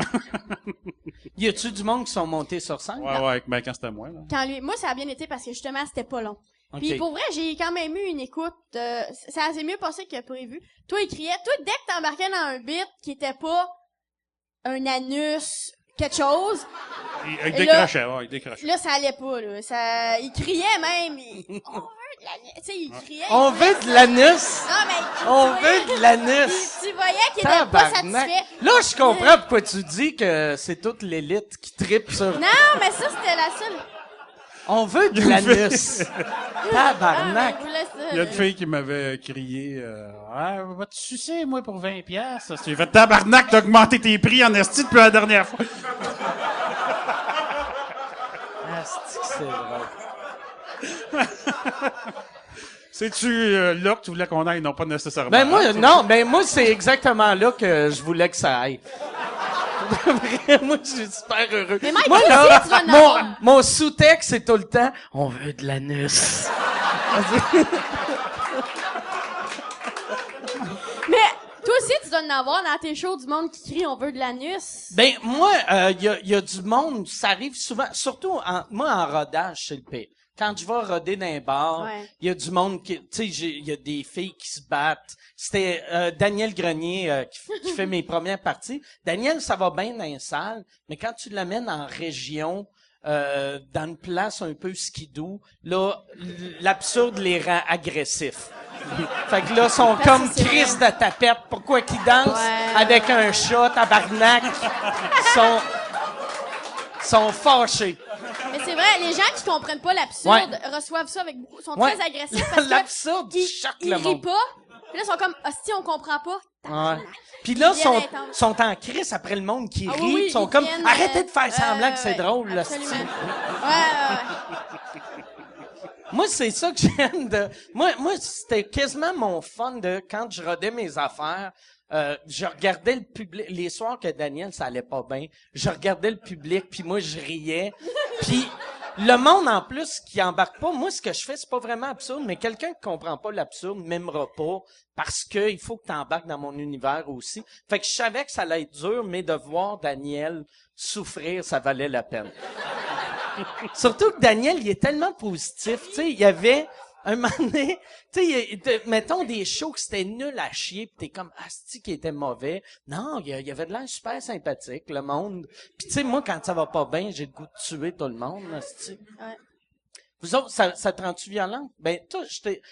Y a-tu du monde qui sont montés sur scène? Ouais, ben, quand c'était moi, là. Moi, ça a bien été parce que justement, c'était pas long. Ok. Puis pour vrai, j'ai quand même eu une écoute. Ça s'est mieux passé que prévu. Toi, il criait. Toi, dès que t'embarquais dans un bit qui était pas un anus, quelque chose, Il décrochait, il décrochait. là, ça allait pas, là. Il criait même. On veut de l'anus. Tu sais, il criait. On veut de l'anus! Non, mais. On tu voyais- veut de l'anus! Tu voyais qu'il était pas Tabarnak. satisfait. Là, je comprends pourquoi tu dis que c'est toute l'élite qui tripe sur... Non, mais ça, c'était la seule. On veut de l'anus! Tabarnak! Ah, mais Il y a une fille qui m'avait crié, va te sucer, moi, pour 20 piastres. J'ai fait, tabarnak, t'as augmenté tes prix en esti depuis la dernière fois. Ah, c'est drôle. C'est-tu là que tu voulais qu'on aille? Non, pas nécessairement. Ben moi, c'est exactement là que je voulais que ça aille. Moi, je suis super heureux. Mais Mike, Moi, toi là, aussi, tu vas en avoir. mon sous-texte, c'est tout le temps, on veut de l'anus. Mais toi aussi, tu dois en avoir dans tes shows du monde qui crie « On veut de l'anus Ben, moi, y a du monde, ça arrive souvent, surtout, moi, en rodage, c'est le pire. quand je vais roder dans un bar, Ouais. il y a du monde qui, tu sais, il y a des filles qui se battent. C'était Daniel Grenier qui fait mes premières parties. Daniel, ça va bien dans les salles, mais quand tu l'amènes en région, dans une place un peu skidoo, là, l'absurde les rend agressifs. Fait que là, ils sont comme c'est Chris vrai. de tapette. Pourquoi qu'ils dansent Ouais. avec un chat, tabarnak? sont fâchés. Mais c'est vrai, les gens qui comprennent pas l'absurde reçoivent ça avec beaucoup, sont Ouais. très agressifs parce que L'absurde ils, choque ils le rient monde. pas. Puis là, ils sont comme, hostie, on comprend pas. Ouais. Tabarnak. Puis là, Ils viennent intenses. sont en crise après le monde qui Ah rit. oui, oui, Ils sont ils comme, viennent, arrêtez de faire semblant que c'est ouais, drôle, là, absolument. c'ti. Ouais. Moi, c'est ça que j'aime de... Moi, c'était quasiment mon fun de... Quand je rodais mes affaires, je regardais le public... Les soirs que Daniel, ça allait pas bien, je regardais le public, puis moi, je riais. Puis le monde, en plus, qui embarque pas... Moi, ce que je fais, c'est pas vraiment absurde, mais quelqu'un qui comprend pas l'absurde m'aimera pas parce que il faut que t'embarques dans mon univers aussi. Fait que je savais que ça allait être dur, mais de voir Daniel souffrir, ça valait la peine. Surtout que Daniel, il est tellement positif. Tu sais, il y avait un moment donné, tu sais, mettons des shows que c'était nul à chier, pis t'es comme asti qui était mauvais. Non, il y avait de l'air super sympathique, le monde. Puis tu sais, moi, quand ça va pas bien, j'ai le goût de tuer tout le monde, asti. Ouais. Vous autres, ça te rend-tu violente? Ben, toi,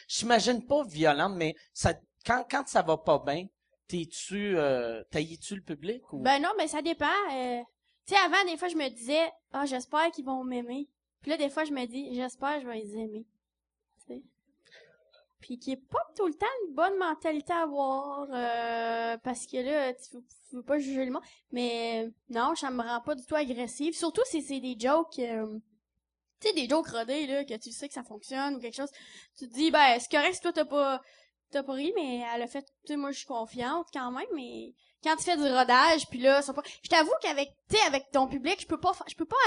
j'imagine pas violente, mais ça, quand ça va pas bien, taillis-tu le public ou? Ben non, mais ça dépend. Tu sais, avant, des fois, je me disais, j'espère qu'ils vont m'aimer. Puis là, des fois, je me dis, j'espère que je vais les aimer. Tu sais. Puis qui est pas tout le temps une bonne mentalité à avoir, parce que là, tu veux pas juger le monde. Mais non, ça me rend pas du tout agressive. Surtout si c'est des jokes, tu sais, des jokes rodés, là, que tu sais que ça fonctionne ou quelque chose. Tu te dis, ben, c'est correct si toi t'as pas ri, mais elle a fait, tu sais, moi, je suis confiante quand même, mais quand tu fais du rodage, puis là, je t'avoue qu'avec, tu sais, avec ton public, je peux pas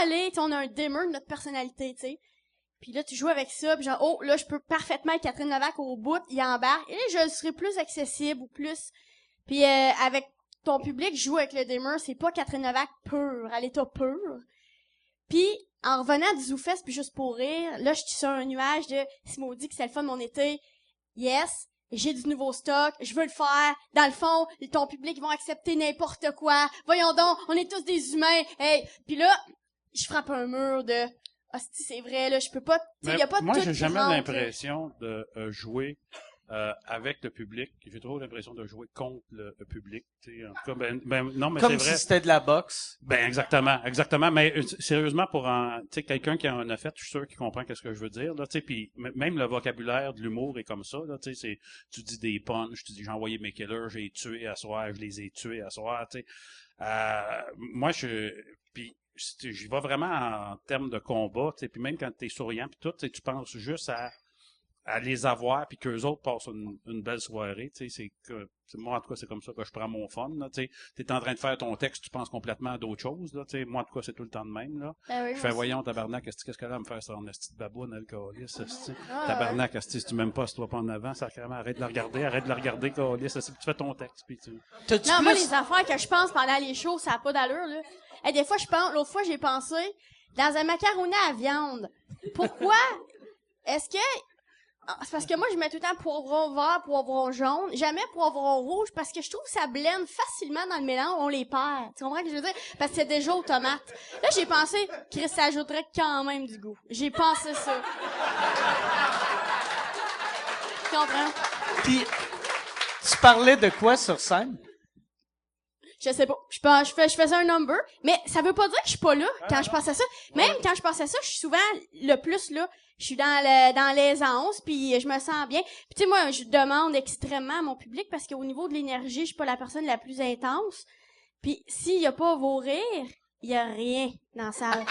aller, tu sais, on a un dimmer de notre personnalité, tu sais. Puis là, tu joues avec ça, puis genre, là, je peux parfaitement être Catherine Levac au bout, il embarque, et là, je serai plus accessible ou plus. Puis avec ton public, je joue avec le dimmer, c'est pas Catherine Levac pure, à l'état pur. Puis en revenant du ZooFest, puis juste pour rire, là, je suis sur un nuage de c'est maudit que c'est le fun de mon été. Yes, j'ai du nouveau stock, je veux le faire. Dans le fond, ton public, ils vont accepter n'importe quoi. Voyons donc, on est tous des humains. Hey, puis là, je frappe un mur de si c'est vrai, là, je peux pas... Mais y a pas moi, tout j'ai qui jamais rentre, l'impression de jouer avec le public. J'ai toujours l'impression de jouer contre le public. Tu sais, en tout cas, non, mais Comme c'est vrai. si c'était de la boxe. Ben exactement. Mais sérieusement, pour tu sais, quelqu'un qui en a fait, je suis sûr qu'il comprend qu'est-ce que je veux dire. Là, tu sais, puis même le vocabulaire de l'humour est comme ça. Là, tu sais, tu dis des punchs, tu dis j'ai envoyé mes killers, j'ai tué à soir, je les ai tués à soir. Tu sais, moi puis j'y vais vraiment en termes de combat. Tu sais, puis même quand t'es souriant puis tout, tu penses juste à les avoir puis qu'eux autres passent une belle soirée, tu sais, moi en tout cas c'est comme ça que je prends mon fun là, tu sais, t'es en train de faire ton texte, tu penses complètement à d'autres choses là, tu sais, moi en tout cas c'est tout le temps de même là. Ben oui, Je fais moi voyons tabarnak, qu'est-ce qu'elle va me faire ça en esti de baboune alcooliste, Ah, tabarnak, si tu m'aimes pas, si tu vas pas en avant, sacrément, arrête de la regarder caliste, tu fais ton texte puis tu T'as-tu Non, plus... moi, les affaires que je pense pendant les shows, ça a pas d'allure, là. Hey, des fois, l'autre fois, j'ai pensé, dans un macaroni à viande, pourquoi est-ce que... C'est parce que moi, je mets tout le temps poivron vert, poivron jaune, jamais poivron rouge, parce que je trouve que ça blende facilement dans le mélange, on les perd. Tu comprends ce que je veux dire? Parce que c'est déjà aux tomates. Là, j'ai pensé, Chris, ça ajouterait quand même du goût. J'ai pensé ça. Tu comprends? Puis, tu parlais de quoi sur scène? Je sais pas. Je faisais un number, mais ça veut pas dire que je suis pas là quand je pense à ça. Même quand je pense à ça, je suis souvent le plus là. Je suis dans l'aisance, puis je me sens bien. Puis tu sais, moi, je demande extrêmement à mon public parce qu'au niveau de l'énergie, je suis pas la personne la plus intense. Puis s'il y a pas vos rires, il y a rien dans la salle.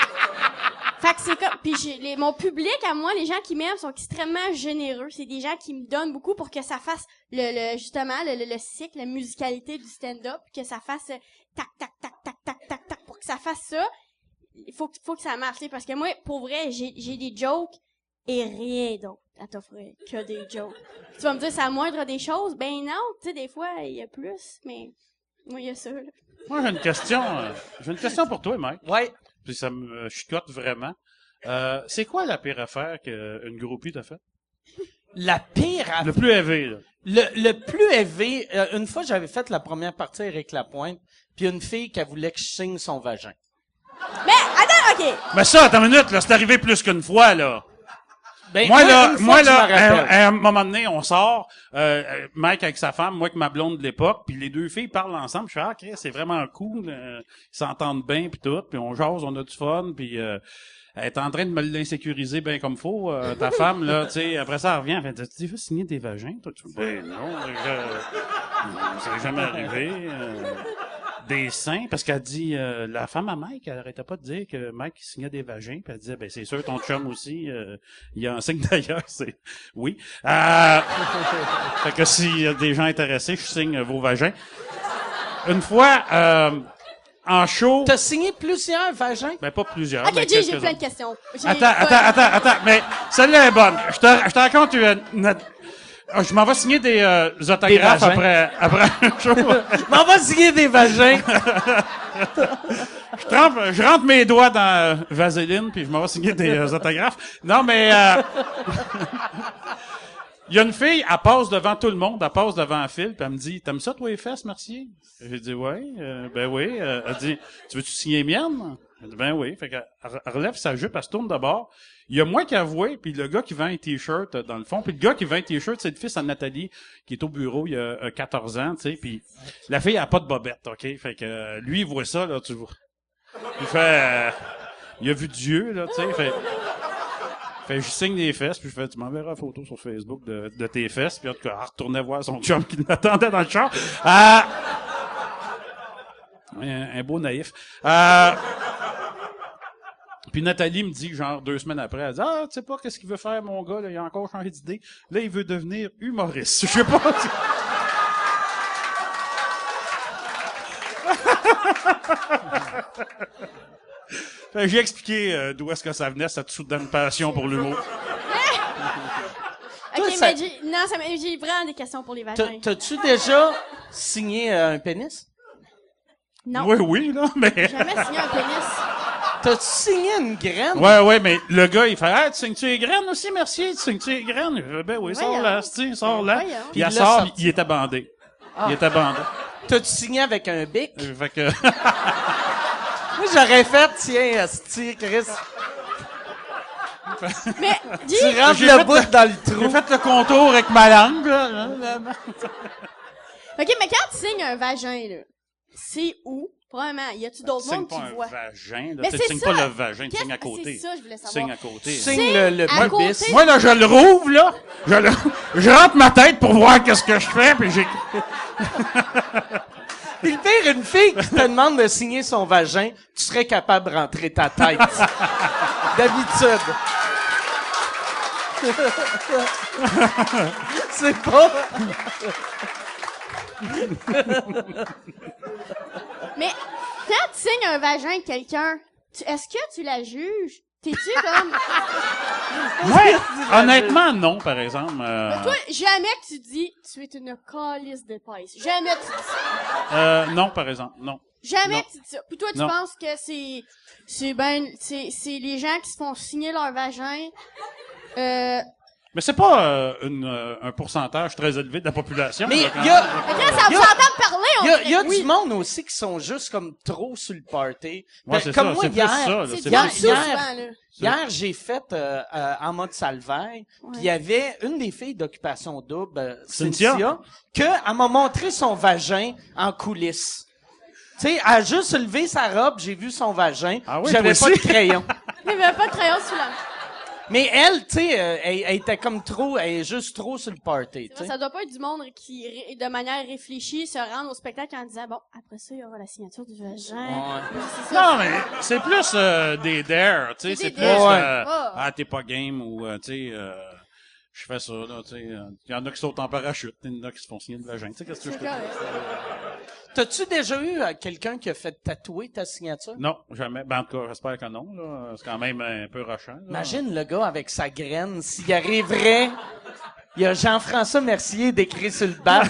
Fait que c'est comme... Puis mon public, à moi, les gens qui m'aiment sont extrêmement généreux. C'est des gens qui me donnent beaucoup pour que ça fasse justement le cycle, la musicalité du stand-up, que ça fasse tac, tac, tac, tac, tac, tac, tac. Pour que ça fasse ça, il faut que ça marche. Parce que moi, pour vrai, j'ai des jokes et rien d'autre à t'offrir que des jokes. Tu vas me dire, c'est la moindre des choses? Ben non, tu sais, des fois, il y a plus, mais moi, il y a ça, là. Moi, j'ai une question pour toi, Mike. Ouais. Puis ça me chicote vraiment. C'est quoi la pire affaire qu'une groupie t'a fait? La pire affaire. Le plus élevé, là. Le plus élevé, une fois, j'avais fait la première partie avec Lapointe, puis une fille qui voulait que je signe son vagin. Mais, attends, OK. Mais ça, attends une minute, là, c'est arrivé plus qu'une fois, là. Ben, Moi, une là, fois, je m'en rappelle. à un moment donné, on sort, Mike avec sa femme, moi avec ma blonde de l'époque, puis les deux filles parlent ensemble. Je fais, ah, Chris, c'est vraiment cool, ils s'entendent bien, puis tout, puis on jase, on a du fun, puis elle est en train de me l'insécuriser bien comme faut, ta femme, là, tu sais. Après ça, elle revient, elle fait, tu veux signer des vagins, toi? Tu fais, ben non, ça n'est jamais arrivé. Des seins, parce qu'elle dit, la femme à Mike, elle arrêtait pas de dire que Mike il signait des vagins, puis elle disait, ben c'est sûr, ton chum aussi, il y a un signe d'ailleurs, c'est oui. Fait que s'il y a des gens intéressés, je signe vos vagins. Une fois, en show... T'as signé plusieurs vagins? Ben pas plusieurs, OK, mais Jay, j'ai quelques-uns. plein de questions. Attends, mais celle-là est bonne. Je te raconte je m'en vais signer des autographes vagins. après un show. M'en va signer des vagins. Je rentre mes doigts dans Vaseline, puis je m'en vais signer des autographes. Non, mais il y a une fille, elle passe devant tout le monde, elle passe devant un fil, puis elle me dit, t'aimes ça, toi, les fesses, Mercier? J'ai dit, ouais, ben oui. Elle dit, tu veux-tu signer les miennes? J'ai dit, ben oui. Fait qu'elle relève sa jupe, elle se tourne de bord. Il y a moi qui avoué, puis le gars qui vend un t-shirt dans le fond. Puis le gars qui vend un t-shirt, c'est le fils à Nathalie, qui est au bureau il y a 14 ans, tu sais. Puis la fille, elle a pas de bobette, OK? Fait que lui, il voit ça, là, tu vois. Il fait... il a vu Dieu, là, tu sais. Fait je signe des fesses, puis je fais, tu m'enverras une photo sur Facebook de tes fesses. Puis en tout cas, elle retournait voir son chum qui l'attendait dans le char. Un beau naïf. Puis Nathalie me dit, genre, 2 semaines après, elle dit, ah, tu sais pas qu'est-ce qu'il veut faire, mon gars, là, il a encore changé d'idée. Là, il veut devenir humoriste. Je sais pas. Fait que j'ai expliqué d'où est-ce que ça venait, cette soudaine passion pour l'humour. OK, Toi, ça- mais j'ai vraiment des questions pour les vagins. T'as-tu déjà signé un pénis? Non. Oui, là, mais... Jamais signé un pénis. T'as-tu signé une graine? Ouais, mais le gars, il fait, ah, tu signes-tu les graines aussi, merci, tu signes-tu les graines? Je fais, ben oui, sors Voyons. là, tu sors là. Voyons. Puis il Puis il l'a sort, sorti. il était bandé. Il était bandé. T'as-tu signé avec un bic? Fait que... Moi, j'aurais fait, tiens, asti, Chris. Mais, dis, Tu rentres J'ai le fait bout le- dans le J'ai trou. fait le contour avec ma langue, là. OK, mais quand tu signes un vagin, là, c'est où? Probablement, y a-tu d'autres Tu signes mondes pas qui un voient? vagin, là. Mais Tu c'est signes ça. pas le vagin, tu Qu'est-ce- signes à côté. C'est ça, je voulais Tu savoir. signes à côté. Signe le à pubis. côté. Moi, là, je le rouvre, là. Je rentre ma tête pour voir qu'est-ce que je fais, puis j'ai... Puis le pire, une fille qui te demande de signer son vagin, tu serais capable de rentrer ta tête. D'habitude. C'est pas... Mais, quand tu signes un vagin de quelqu'un, est-ce que tu la juges? T'es-tu comme... Ouais, honnêtement, non, par exemple. Toi, jamais que tu dis, tu es une calice d'épaisse. Jamais tu dis ça. Non, par exemple, non. Jamais Non. que tu dis ça. Puis toi, tu Non. penses que c'est les gens qui se font signer leur vagin, Mais c'est pas un pourcentage très élevé de la population. Mais là, quand il y a... Fait que là, ça vous Y a- entend parler, on Il y a dirait que oui. du monde aussi qui sont juste comme trop sur le party. Ouais, Fait- c'est comme ça, moi, c'est plus hier, ça, là, C'est c'est du hier- monde plus- sous, hier- souvent, là. Hier, j'ai fait en mode salvaire, puis il y avait une des filles d'Occupation Double, Cynthia, que elle m'a montré son vagin en coulisses. Tu sais, elle a juste levé sa robe, j'ai vu son vagin, Ah oui, puis j'avais toi pas de aussi? crayon. Il n'y avait pas de crayon sous la main. Mais elle, tu sais, elle était comme trop, elle est juste trop sur le party, tu sais. Ça doit pas être du monde qui, de manière réfléchie, se rend au spectacle en disant, bon, après ça, il y aura la signature du vagin. Ouais. C'est ça. Non, mais c'est plus des dares, tu sais, C'est c'est des plus dares. ah, t'es pas game ou tu sais je fais ça là, tu sais, il y en a qui sautent en parachute, il y en a qui se font signer le vagin, tu sais qu'est-ce que je C'est te dis? correct. T'as-tu déjà eu quelqu'un qui a fait tatouer ta signature? Non, jamais. Ben en tout cas, j'espère que non là, c'est quand même un peu rushant. Là. Imagine le gars avec sa graine, s'il arriverait Il y a Jean-François Mercier décrit sur le bas.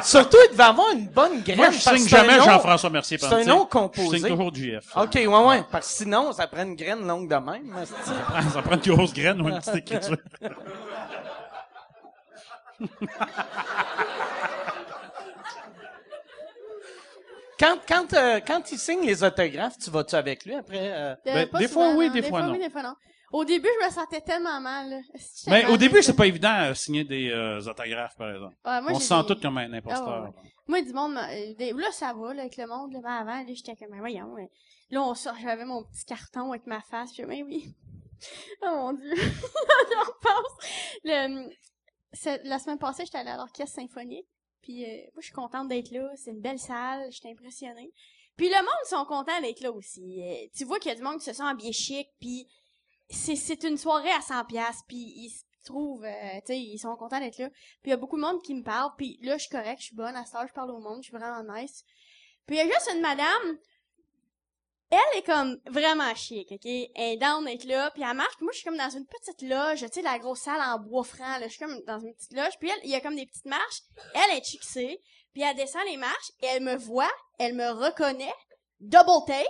Surtout, il devait avoir une bonne graine. Moi, je parce signe que c'est un jamais nom- Jean-François Mercier. C'est un nom composé. Je signe toujours JF. OK, ouais. Parce que sinon, ça prend une graine longue de même. asti. Ça prend une grosse graine ou une petite écriture. Quand il signe les autographes, tu vas-tu avec lui après? Ben, Pas des souvent, fois, oui, non. des fois, non. oui, des fois non. Au début, je me sentais tellement mal. Là. J'étais Mais au mal, début, là. c'est pas évident de signer des autographes, par exemple. Ouais, moi, On j'ai se sent des- tous comme un imposteur. Ah, ouais. Moi, du monde, là, ça va, là, avec le monde, là, mais avant, là, j'étais comme, mais voyons, ouais. Là, j'avais mon petit carton avec ma face, puis mais oui. Oh mon Dieu. Je repense. La semaine passée, j'étais allée à l'orchestre symphonique, puis moi, je suis contente d'être là. C'est une belle salle, j'étais impressionnée. Puis le monde sont contents d'être là aussi. Tu vois qu'il y a du monde qui se sent habillé chic, puis c'est une soirée à 100$, puis ils se trouvent, tu sais, ils sont contents d'être là. Puis il y a beaucoup de monde qui me parle, puis là, je suis correcte, je suis bonne à cette heure, je parle au monde, je suis vraiment nice. Puis il y a juste une madame, elle est comme vraiment chic, OK? Elle est down d'être là, puis elle marche, puis moi, je suis comme dans une petite loge, tu sais, la grosse salle en bois franc, là, je suis comme dans une petite loge, puis elle, il y a comme des petites marches, elle est chicsée, puis elle descend les marches, et elle me voit, elle me reconnaît, double take,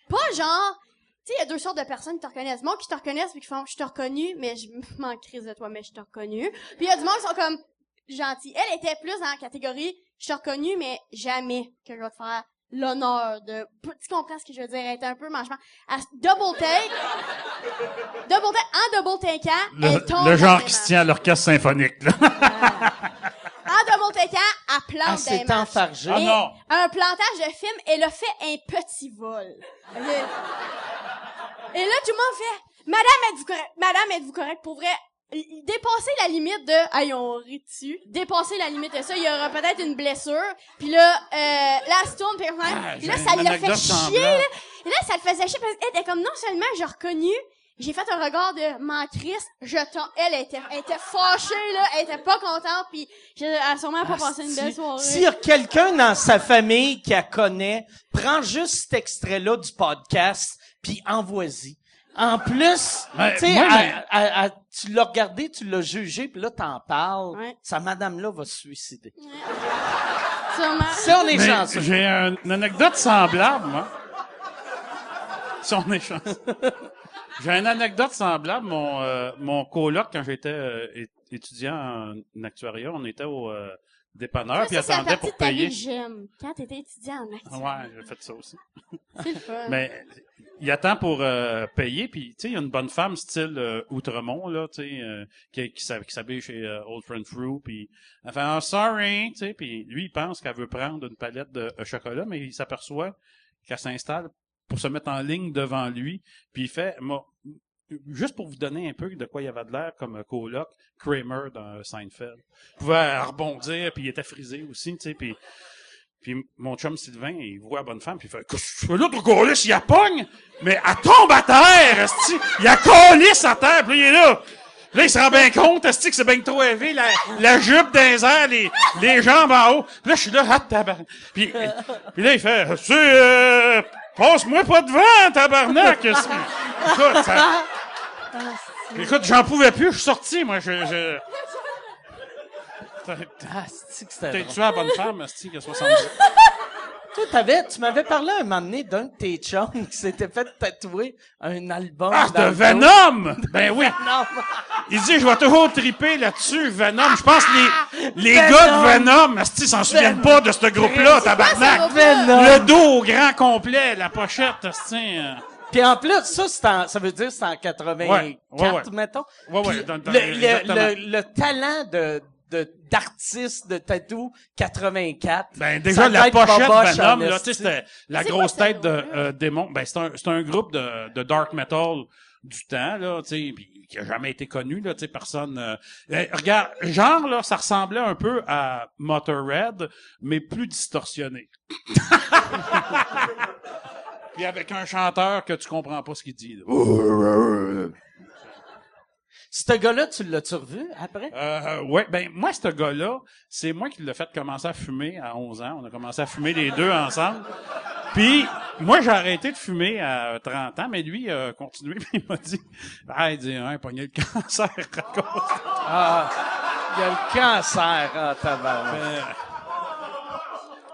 pas genre... Tu sais, il y a deux sortes de personnes qui te reconnaissent. Moi, qui te reconnaissent puis qui font « Je t'ai reconnu, mais je m'en crise de toi, mais je t'ai reconnu. » Puis il y a du monde qui sont comme gentils. Elle était plus dans la catégorie « Je t'ai reconnu, mais jamais que je vais te faire l'honneur de... » Tu comprends ce que je veux dire? Elle était un peu manchement. Double take, en double takeant, elle tombe. Le genre dans qui les se tient à l'orchestre symphonique, là. En double takeant, elle plante Elle des s'est marches. enfargée. Ah Et non! un plantage de film, elle a fait un petit vol. Ok? Et là, tout le monde fait, Madame, êtes-vous correct? Pour vrai, dépasser la limite de, hey, on rit dessus. Dépasser la limite de ça, il y aura peut-être une blessure. Puis là, là, elle se tourne, puis là, j'ai ça une l'a fait anecdote chier, semblable. là. Et là, ça le faisait chier, parce qu'elle était comme, non seulement j'ai reconnu, j'ai fait un regard de mentrice, elle était fâchée, là, elle était pas contente, puis elle a sûrement pas passé une belle soirée. S'il y a quelqu'un dans sa famille qui la connaît, prends juste cet extrait-là du podcast, puis envoie-y. En plus, Ouais, tu sais, moi, tu l'as regardé, tu l'as jugé, puis là, t'en parles. Ouais. Sa madame-là va se suicider. Sûrement. Si on est Mais chanceux. j'ai une anecdote semblable, moi. Si on est chanceux. J'ai une anecdote semblable. Mon coloc, quand j'étais étudiant en actuariat, on était au dépanneur, puis Ça, c'est la attendait partie pour de ta vie payer. que j'aime. Quand t'étais étudiant en activité. Ouais, j'ai fait ça aussi. C'est le fun. Mais il attend pour payer, puis tu sais, il y a une bonne femme style Outremont là, tu sais, qui s'habille chez Old Friend Fruit, puis elle fait oh, sorry, tu sais, puis lui il pense qu'elle veut prendre une palette de chocolat, mais il s'aperçoit qu'elle s'installe pour se mettre en ligne devant lui, puis il fait juste pour vous donner un peu de quoi il avait de l'air comme coloc, Kramer dans Seinfeld. Il pouvait rebondir, puis il était frisé aussi, tu sais, puis mon chum Sylvain, il voit la bonne femme, puis il fait « Qu'est-ce que tu fais là, ton câlisse? Il la pogne, mais elle tombe à terre, esti! Il la câlisse à terre, puis là, il est là! Là, il se rend bien compte, esti, que c'est bien trop élevé, la jupe dans les airs, les jambes en haut. Puis là, je suis là, ah, tabarnak! Puis là, il fait « Tu sais, passe-moi pas devant, tabarnak! » Écoute, écoute, j'en pouvais plus, je suis sorti, moi, Ah, c'est que c'était T'es drôle. tué à la bonne femme, esti, qui a 70 ans. Toi, tu m'avais parlé un moment donné d'un de tes chums qui s'était fait tatouer un album. Ah, dans de le dos. Venom! Ben oui! Non. Il dit, je vais toujours triper là-dessus, Venom. Je pense que les Venom. gars de Venom, asti, s'en souviennent pas de ce groupe-là, tabarnak. Venom. Le dos au grand complet, la pochette, asti. Puis en plus, ça veut dire que c'est en 84, Ouais. mettons. Ouais, Puis ouais, dans- le, exactement. le talent d'artiste de tatou 84. Ben, déjà, ça la doit être pochette boboche Venom, en là, esti. tu sais, c'était la C'est grosse quoi ce tête de démon. Ben, c'est un groupe de dark metal du temps, là, tu sais, puis qui a jamais été connu, là, tu sais, personne... regarde, genre, là, ça ressemblait un peu à Motorhead, mais plus distorsionné. Puis avec un chanteur que tu comprends pas ce qu'il dit, là. Ce gars-là, tu l'as-tu revu après? Ouais, ben moi ce gars-là, c'est moi qui l'ai fait commencer à fumer à 11 ans. On a commencé à fumer les deux ensemble. Puis Moi, j'ai arrêté de fumer à 30 ans, mais lui, il a continué, puis il m'a dit, il dit, pogné le cancer, raconte. Ah, il y a le cancer, tabarnak.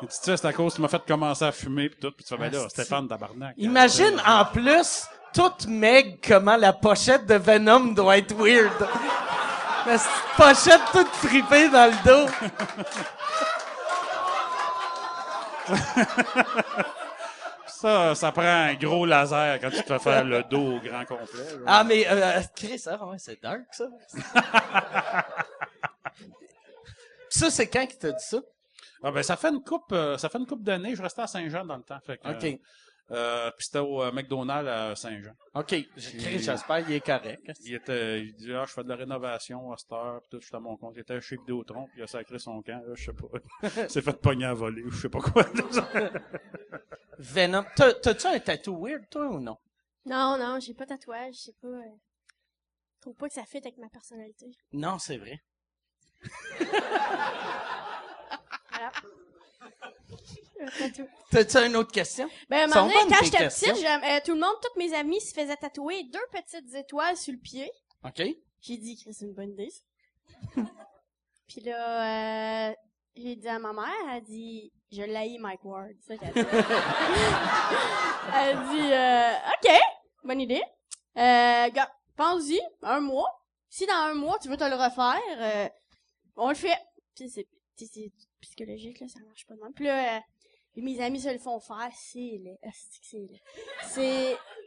Il dit, c'est à cause que tu m'as fait commencer à fumer, puis tout, puis tu fais, là, Stéphane, tabarnak. Imagine, en plus, toute Meg, comment la pochette de Venom doit être weird. La pochette toute fripée dans le dos. Ça prend un gros laser quand tu te fais faire le dos au grand complet. Genre. Ah, mais, Chris, c'est dark, ça. Ça, c'est quand qu'il t'a dit ça? Ah, ben, ça fait une couple d'années. Je restais à Saint-Jean dans le temps. Fait que, OK. Puis c'était au McDonald's à Saint-Jean. OK. J'espère qu'il est correct. Il dit, je fais de la rénovation à cette heure, puis tout, je suis à mon compte. Il était chez Vidéotron, puis il a sacré son camp, là, je sais pas. C'est fait pogner à voler, ou je sais pas quoi. Venom. T'as-tu un tatou weird, toi, ou non? Non, j'ai pas de tatouage, je sais pas. Je trouve pas que ça fit avec ma personnalité. Non, c'est vrai. Voilà. T'as-tu une autre question? Ben, à un Sont moment donné, bonnes quand tes j'étais questions. petite, tout le monde, tous mes amis se faisaient tatouer 2 petites étoiles sur le pied. OK. J'ai dit que c'est une bonne idée, ça. Puis là, j'ai dit à ma mère, elle dit, je l'haïs Mike Ward. C'est ça qu'elle dit. Elle dit, OK, bonne idée. Gars, pense-y, 1 mois. Si dans 1 mois, tu veux te le refaire, on le fait. Puis c'est psychologique, là, ça marche pas de même. Puis là, mes amis se le font faire, c'est laid.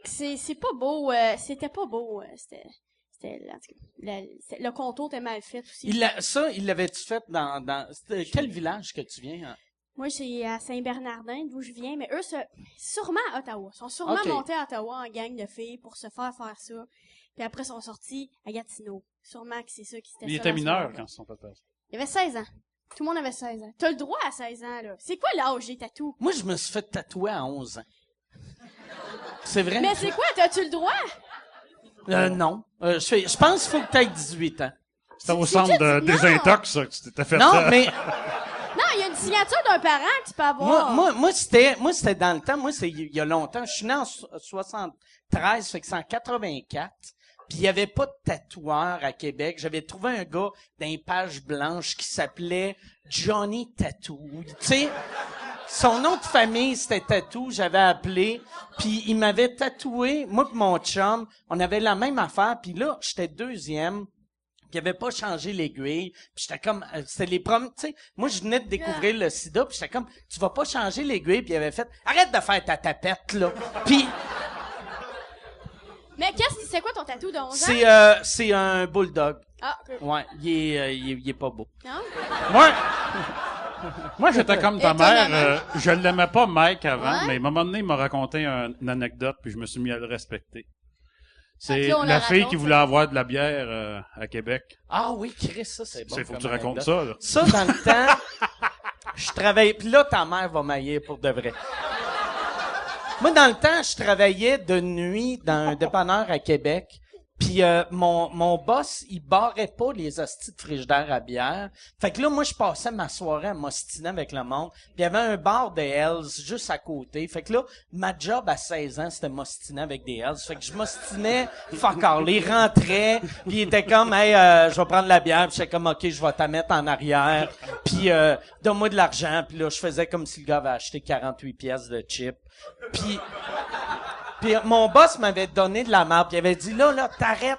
C'est pas beau, c'était pas beau, c'était, en tout cas, le contour était mal fait aussi. Il l'avait-tu fait dans quel village que tu viens? Hein? Moi, c'est à Saint-Bernardin, d'où je viens, mais eux, sûrement à Ottawa. Ils sont sûrement OK. montés à Ottawa en gang de filles pour se faire ça. Puis après, ils sont sortis à Gatineau. Sûrement que c'est ça qui s'était Il ça était dans ce mineur moment-là. quand ils se sont fait passer. Il avait 16 ans. Tout le monde avait 16 ans. T'as le droit à 16 ans, là. C'est quoi l'âge des tatous? Moi, je me suis fait tatouer à 11 ans. C'est vrai? Mais c'est quoi? T'as-tu le droit? Non. Je pense qu'il faut que tu aies 18 ans. C'était au C'est centre juste- de non. désintox, ça, que tu t'étais fait Non, ça. mais Non, il y a une signature d'un parent que tu peux avoir. moi c'était dans le temps. Moi, c'est il y a longtemps. Je suis né en 73, fait que c'est en 84. Puis il y avait pas de tatoueur à Québec. J'avais trouvé un gars d'un page blanche qui s'appelait Johnny Tattoo. Tu sais, son nom de famille c'était Tattoo. J'avais appelé, puis il m'avait tatoué. Moi et mon chum, on avait la même affaire. Puis là, j'étais deuxième. Puis il avait pas changé l'aiguille. Puis j'étais comme, c'était les premiers, tu sais, moi je venais de découvrir le sida. Puis j'étais comme, tu vas pas changer l'aiguille. Puis il avait fait, arrête de faire ta tapette là. Puis Mais c'est quoi ton tatou de 11 ans? c'est un bulldog. Ah, ok. Ouais, il est pas beau. Non? Moi, j'étais comme ta Étonnamment. mère. Je l'aimais pas, Mike, avant, Ouais? mais à un moment donné, il m'a raconté une anecdote, puis je me suis mis à le respecter. Fait C'est que là, on la la fille raconte, qui ça. voulait avoir de la bière à Québec. Ah oui, Chris, ça c'est bon. C'est faut que comme tu racontes anecdote. ça, là. Ça, dans le temps, je travaillais... Puis là, ta mère va mailler pour de vrai. Moi, dans le temps, je travaillais de nuit dans un dépanneur à Québec. Puis mon boss, il barrait pas les hosties de frigidaire à bière. Fait que là, moi, je passais ma soirée à m'ostiner avec le monde. Puis il y avait un bar de Hells juste à côté. Fait que là, ma job à 16 ans, c'était m'ostiner avec des Hells. Fait que je m'ostinais, fuck all. Il rentrait, puis il était comme, hey, je vais prendre la bière. Puis j'étais comme, OK, je vais t'en mettre en arrière. Puis donne-moi de l'argent. Puis là, je faisais comme si le gars avait acheté 48 pièces de chips. Puis mon boss m'avait donné de la merde. Il avait dit, là, t'arrêtes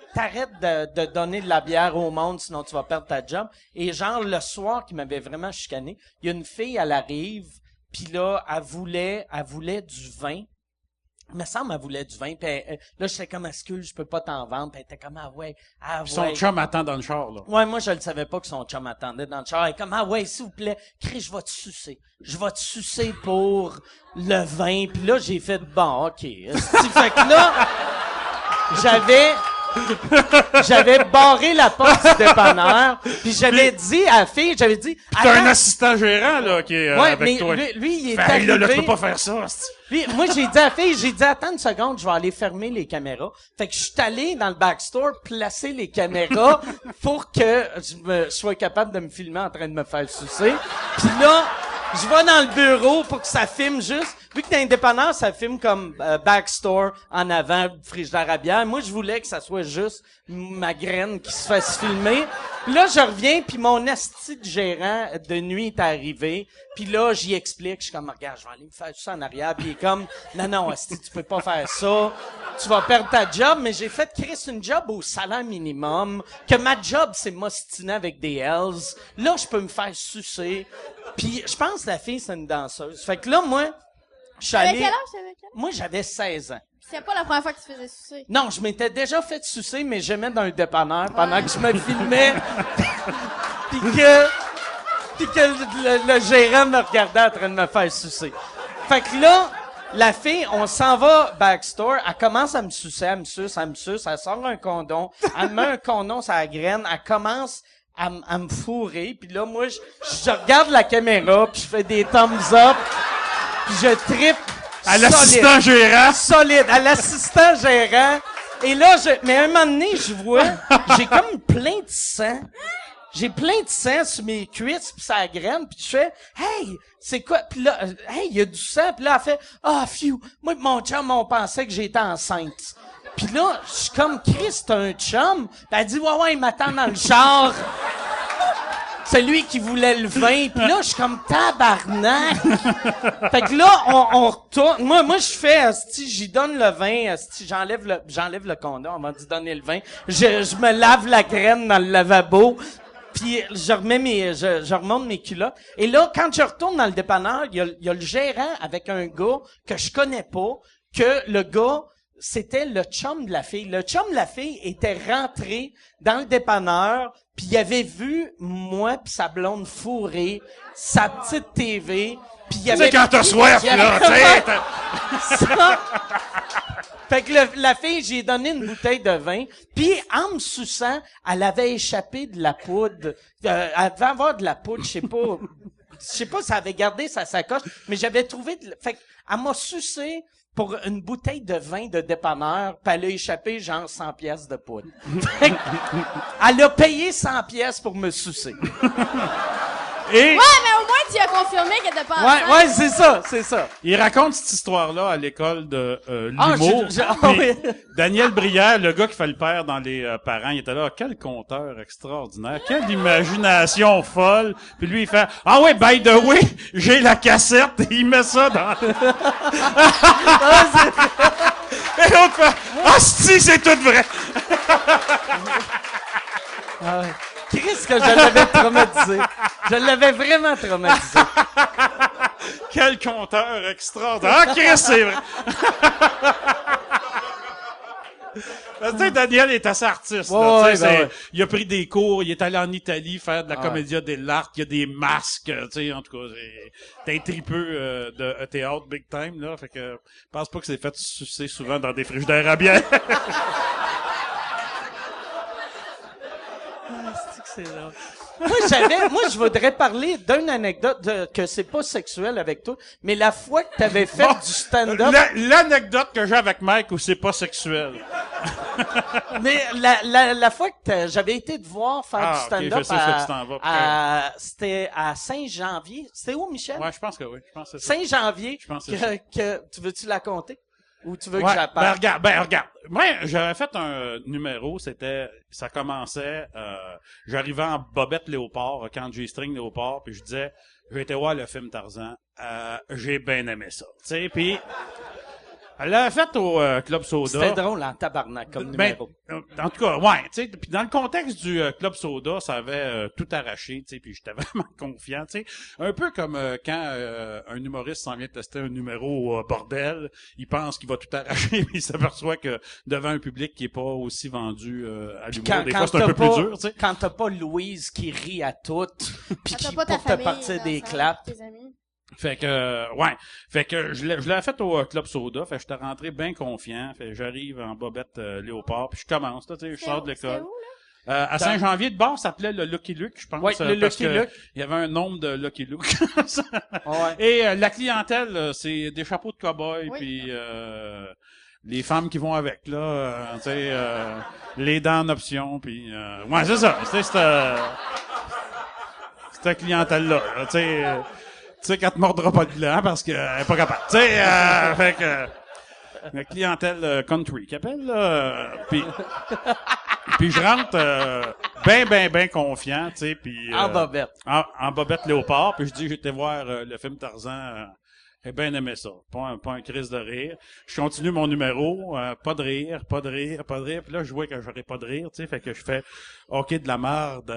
de donner de la bière au monde, sinon tu vas perdre ta job. Et genre, le soir, qui m'avait vraiment chicané, il y a une fille, elle arrive, puis là, elle voulait du vin. Il me semble qu'elle voulait du vin. Puis là, j'étais comme, excuse, je peux pas t'en vendre. Puis elle était comme, ah ouais. Son chum attend dans le char, là. Ouais, moi, je le savais pas que son chum attendait dans le char. Elle est comme, ah ouais, s'il vous plaît, Chris, je vais te sucer. Je vais te sucer pour le vin. Puis là, j'ai fait, bon, OK. Fait que là, j'avais barré la porte du dépanneur. Puis j'avais dit à la fille, T'as un attends. assistant gérant, là, qui est Ouais, avec mais toi. lui, il est Fait, là, tu arrivé. peux pas faire ça, hostie. Puis, moi, j'ai dit à la fille, attends une seconde, je vais aller fermer les caméras. Fait que je suis allé dans le backstore placer les caméras pour que je sois capable de me filmer en train de me faire sucer. Puis là, je vais dans le bureau pour que ça filme juste. vu que dans les dépanneurs, ça filme comme backstore en avant, frigidaire à bière, moi, je voulais que ça soit juste ma graine qui se fasse filmer. Puis là, je reviens, puis mon asti de gérant de nuit est arrivé. Puis là, j'y explique, je suis comme, regarde, je vais aller me faire ça en arrière. Puis il est comme, non, asti, tu peux pas faire ça. Tu vas perdre ta job. Mais j'ai fait, Chris, une job au salaire minimum. Que ma job, c'est m'ostiner avec des Hells. Là, je peux me faire sucer. Puis je pense que la fille, c'est une danseuse. Fait que là, moi, je suis T'avais allé... quel âge, t'avais quel âge? Moi, j'avais 16 ans. C'est pas la première fois que tu faisais sucer. Non, je m'étais déjà fait sucer, mais j'aimais dans un dépanneur pendant que je me filmais. puis que le gérant me regardait en train de me faire sucer. Fait que là, la fille, on s'en va backstore, elle commence à me sucer, elle me suce, elle sort un condom, elle me met un condom sur la graine, elle commence à me fourrer, puis là, moi, je regarde la caméra, puis je fais des thumbs up, puis je trippe. À l'assistant gérant. Solide, à l'assistant gérant. Et là, mais à un moment donné, je vois, j'ai comme plein de sang. J'ai plein de sang sur mes cuisses pis ça graine, puis je fais hey, c'est quoi? Puis là, hey, il y a du sang, puis là elle fait phew, moi et mon chum on pensait que j'étais enceinte. Puis là, je suis comme Chris, t'as un chum? Puis elle dit ouais, il m'attend dans le char. C'est lui qui voulait le vin. Puis là, je suis comme tabarnak. Fait que là, on retourne. Moi, je fais, asti, j'y donne le vin, asti, j'enlève le condom avant d'y donner le vin. Je me lave la graine dans le lavabo. Puis je remonte mes culottes. Et là, quand je retourne dans le dépanneur, il y a le gérant avec un gars que je connais pas, que le gars, c'était le chum de la fille. Le chum de la fille était rentré dans le dépanneur, puis il avait vu moi puis sa blonde fourrer sa petite TV, puis il avait... Tu sais, quand t'as soif, là, tu sais... Fait que la fille, j'ai donné une bouteille de vin, puis en me suçant, elle avait échappé de la poudre. Elle devait avoir de la poudre, je sais pas si elle avait gardé sa sacoche, mais j'avais trouvé... Fait qu'elle m'a sucé pour une bouteille de vin de dépanneur, puis elle a échappé genre 100 pièces de poudre. Fait elle a payé 100 pièces pour me sucer. Et... Ouais, mais au moins, tu as confirmé qu'elle était pas enceinte. Ouais, c'est ça. Il raconte cette histoire-là à l'école de l'humour. Oui. Daniel Brière, le gars qui fait le père dans Les Parents, il était là, quel conteur extraordinaire, quelle imagination folle. Puis lui, il fait, ah ouais, by the way, j'ai la cassette, et il met ça dans... Et l'autre fait, si, c'est tout vrai. Ah ouais. Chris, que je l'avais traumatisé. Je l'avais vraiment traumatisé. Quel conteur extraordinaire. Ah, Chris, c'est vrai. Tu sais, Daniel est assez artiste. Là, ouais, ouais. Il a pris des cours, il est allé en Italie faire de la commedia dell'arte, il y a des masques, tu sais, en tout cas, c'est un tripeux de théâtre big time, là, fait que je pense pas que c'est fait sucer souvent dans des frigidaires à bière. C'est drôle. Moi, je voudrais parler d'une anecdote que c'est pas sexuel avec toi, mais la fois que t'avais fait du stand-up. L'anecdote que j'ai avec Mike où c'est pas sexuel. Mais la fois que j'avais été te voir faire du stand-up c'était à Saint-Janvier. C'était où, Michel? Ouais, je pense que oui. Je pense que c'est ça. Saint-Janvier. Je pense que c'est ça. Tu veux-tu la compter? Ou tu veux que ouais, j'appelle? regarde. Moi, j'avais fait un numéro, ça commençait, j'arrivais en bobette Léopard, quand G-string Léopard, puis je disais, j'ai été voir le film Tarzan, j'ai bien aimé ça. Tu sais, puis elle l'avait fait au Club Soda. C'était drôle en tabarnak comme numéro. En tout cas, ouais, tu sais, puis dans le contexte du Club Soda, ça avait tout arraché, tu sais, puis j'étais vraiment confiant, tu sais. Un peu comme quand un humoriste s'en vient tester un numéro au bordel, il pense qu'il va tout arracher, puis il s'aperçoit que devant un public qui est pas aussi vendu à l'humour, des fois c'est un peu plus dur, tu sais. Quand t'as pas Louise qui rit à tout, puis qui pour ta te famille, partir des claps. tes amis. Fait que je l'ai fait au Club Soda, fait que j'étais rentré bien confiant, fait que j'arrive en bobette Léopard, puis je commence, tu sais, je sors de l'école. À Saint-Janvier, de bord, ça s'appelait le Lucky Luke, je pense. Oui, le Lucky Luke. Il y avait un nombre de Lucky Luke. Ouais. Et la clientèle, c'est des chapeaux de cow-boy, Oui. puis les femmes qui vont avec, là, tu sais, les dents en option, puis ouais, c'est ça, c'est cette clientèle-là, tu sais. sais, qu'elle te mordra pas le gland parce qu'elle est pas capable. Tu sais, fait que... La clientèle country qui appelle, là. Puis je rentre ben confiant, tu sais, puis... En bobette. En bobette léopard, puis je dis, j'étais voir le film Tarzan... J'ai bien aimé ça. Pas un crise de rire. Je continue mon numéro. Pas de rire. Puis là, je vois que j'aurais pas de rire, tu sais. Fait que je fais, OK, de la merde.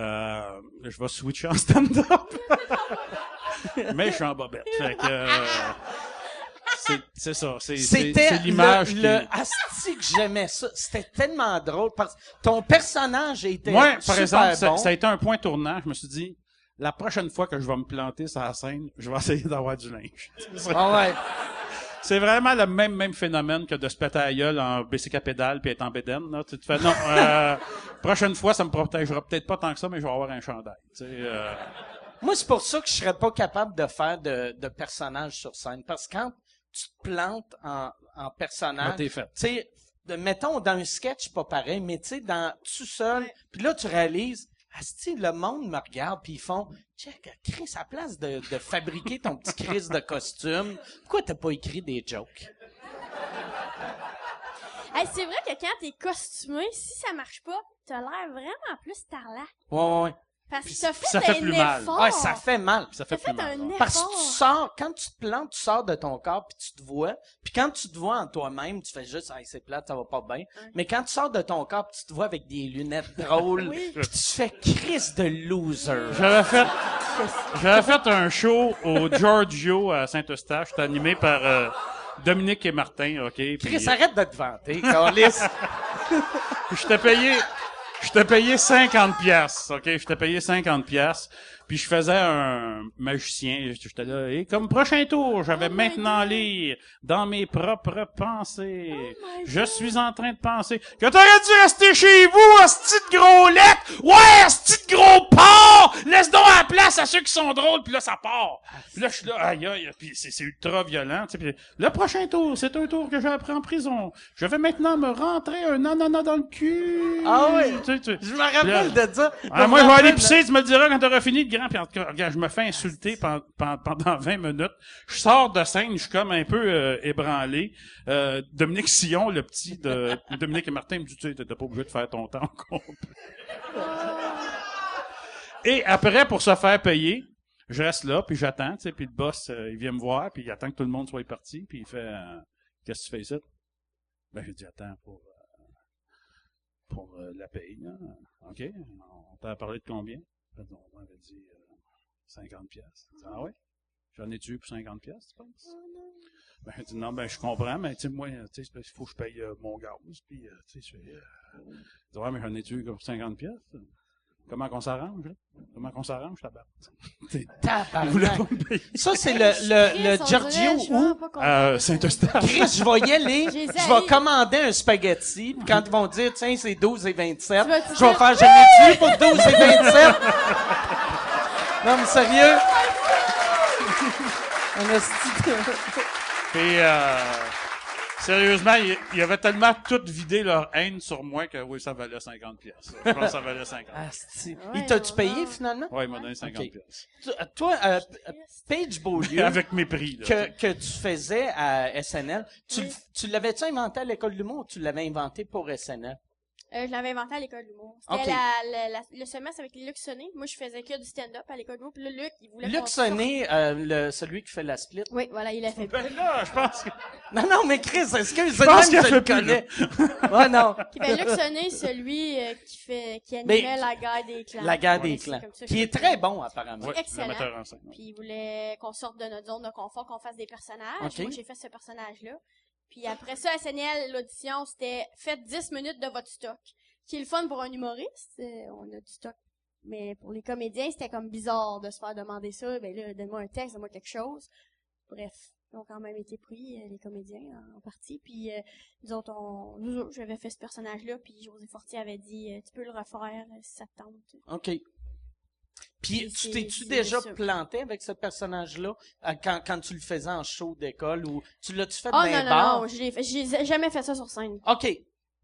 Je vais switcher en stand-up. Mais je suis en bobette. Fait que... c'est ça. C'est l'image le asti que j'aimais ça. C'était tellement drôle parce que ton personnage était Moi, par super exemple, bon. ça a été un point tournant. Je me suis dit, la prochaine fois que je vais me planter sur la scène, je vais essayer d'avoir du linge. Ah ouais. C'est vraiment le même phénomène que de se péter à gueule en bicycle à pédale puis être en bédaine, là. Tu te fais, non, prochaine fois, ça me protégera peut-être pas tant que ça, mais je vais avoir un chandail, tu sais, Moi, c'est pour ça que je serais pas capable de faire de personnage sur scène. Parce que quand tu te plantes en personnage, t'es fait. tu sais, mettons, dans un sketch, pas pareil, mais tu sais, tout seul, puis là, tu réalises, asti, le monde me regarde, puis ils font, check, Chris, à place de fabriquer ton petit Chris de costume, pourquoi t'as pas écrit des jokes? Hey, c'est vrai que quand t'es costumé, si ça marche pas, t'as l'air vraiment plus tarlat. Ouais. Parce Puis que t'as ça fait fait un plus mal. effort. Ouais, ça fait mal. Ça fait T'as plus fait mal. un ouais. effort. Parce que tu sors, quand tu te plantes, tu sors de ton corps puis tu te vois. Puis quand tu te vois en toi-même, tu fais juste, hey, c'est plate, ça va pas bien. Mais quand tu sors de ton corps puis tu te vois avec des lunettes drôles, Oui. puis tu fais Chris de loser. J'avais fait un show au Giorgio à Saint-Eustache. J'étais animé par Dominique et Martin, OK? Puis, Chris, arrête de te vanter, câlisse. je t'ai payé 50 piastres, OK? Je t'ai payé 50 piastres. Puis je faisais un magicien. J'étais là. Et comme prochain tour, j'avais Oh my maintenant God. lire dans mes propres pensées. Oh my Je God. suis en train de penser que t'aurais dû rester chez vous, asti de gros lettres. Ouais, asti de gros porc! Laisse donc la place à ceux qui sont drôles. Puis là, ça part. Puis là, je suis là, aïe, aïe. Puis c'est ultra violent. Tu sais. Puis le prochain tour, c'est un tour que j'ai appris en prison. Je vais maintenant me rentrer un ananas dans le cul. Ah oui. Tu sais. Je me rappelle de ça. Ah, moi, je vais aller pisser, tu me le diras quand t'auras fini de grand. Puis en tout cas, regarde, je me fais insulter pendant 20 minutes. Je sors de scène, je suis comme un peu ébranlé. Dominique Sillon, le petit de Dominique et Martin, me dit, tu sais, t'étais pas obligé de faire ton temps complet. Et après, pour se faire payer, je reste là, puis j'attends, tu sais, puis le boss, il vient me voir, puis il attend que tout le monde soit parti, puis il fait, qu'est-ce que tu fais ici? Ben, j'ai dit, attends, pour la paye, là. OK, on t'a parlé de combien? On m'avait dit 50 piastres. Ah ouais? J'en ai-tu pour 50 piastres, tu penses? Ben, elle dit, non, ben, je comprends, mais, tu sais, moi, tu sais, il faut que je paye mon gaz, puis, tu sais, je fais, je dis, ouais, mais j'en ai-tu pour 50 piastres? Comment qu'on s'arrange, là? Comment qu'on s'arrange, tabac? Il voulait pas me payer. Ça, c'est Chris, le on Giorgio dirait, je suis où? vraiment pas contente. Saint-Eustache. Chris, je vais y aller, J'ai je essayé. vais commander un spaghetti, puis quand ils vont dire, tiens, c'est 12 et 27, Tu vas- je vais faire, j'en ai-tu pour 12 et 27? Non, mais sérieux? Un esti de- Puis, sérieusement, ils avaient tellement tout vidé leur haine sur moi que oui, ça valait 50 piastres. Je pense que ça valait 50. Asti. Ouais, Il t'a-tu on payé, va. finalement? Ouais, ils m'ont donné 50 Ok. piastres. Toi, Paige Beaulieu, Avec mépris, là. que tu faisais à SNL, Oui. tu l'avais-tu inventé à l'école de l'humour ou tu l'avais inventé pour SNL? Je l'avais inventé à l'école d'humour. C'était Ok. le semestre avec Luc Sonné. Moi, je faisais que du stand-up à l'école d'humour. Puis là, Luc, il voulait Luc qu'on Sonné, celui qui fait la split. Oui, voilà, il a fait. Ben là, je pense que... Non, mais Chris, excuse, Je pense je qu'il a le fait plus, connais. Ouais, non. Luc Sonné, celui qui animait Mais- la guerre des clans. La guerre Ouais, des c'est clans. comme ça que Qui je est le très connais. bon, apparemment. Ouais, excellent. le metteur en scène. Puis il voulait qu'on sorte de notre zone de confort, qu'on fasse des personnages. Ok. Moi, j'ai fait ce personnage-là. Puis après ça, SNL, l'audition, c'était faites 10 minutes de votre stock. Qui est le fun pour un humoriste. On a du stock. Mais pour les comédiens, c'était comme bizarre de se faire demander ça. Ben là, donne-moi un texte, donne-moi quelque chose. Bref. Ils ont quand même été pris, les comédiens, en partie. Puis, nous autres, j'avais fait ce personnage-là, puis José Fortier avait dit, tu peux le refaire si ça te tente. OK. Puis, C'est- tu t'es-tu c'est déjà ça. planté avec ce personnage-là quand tu le faisais en show d'école ou tu l'as-tu fait Oh dans non, un non, bar? non, j'ai jamais fait ça sur scène. OK.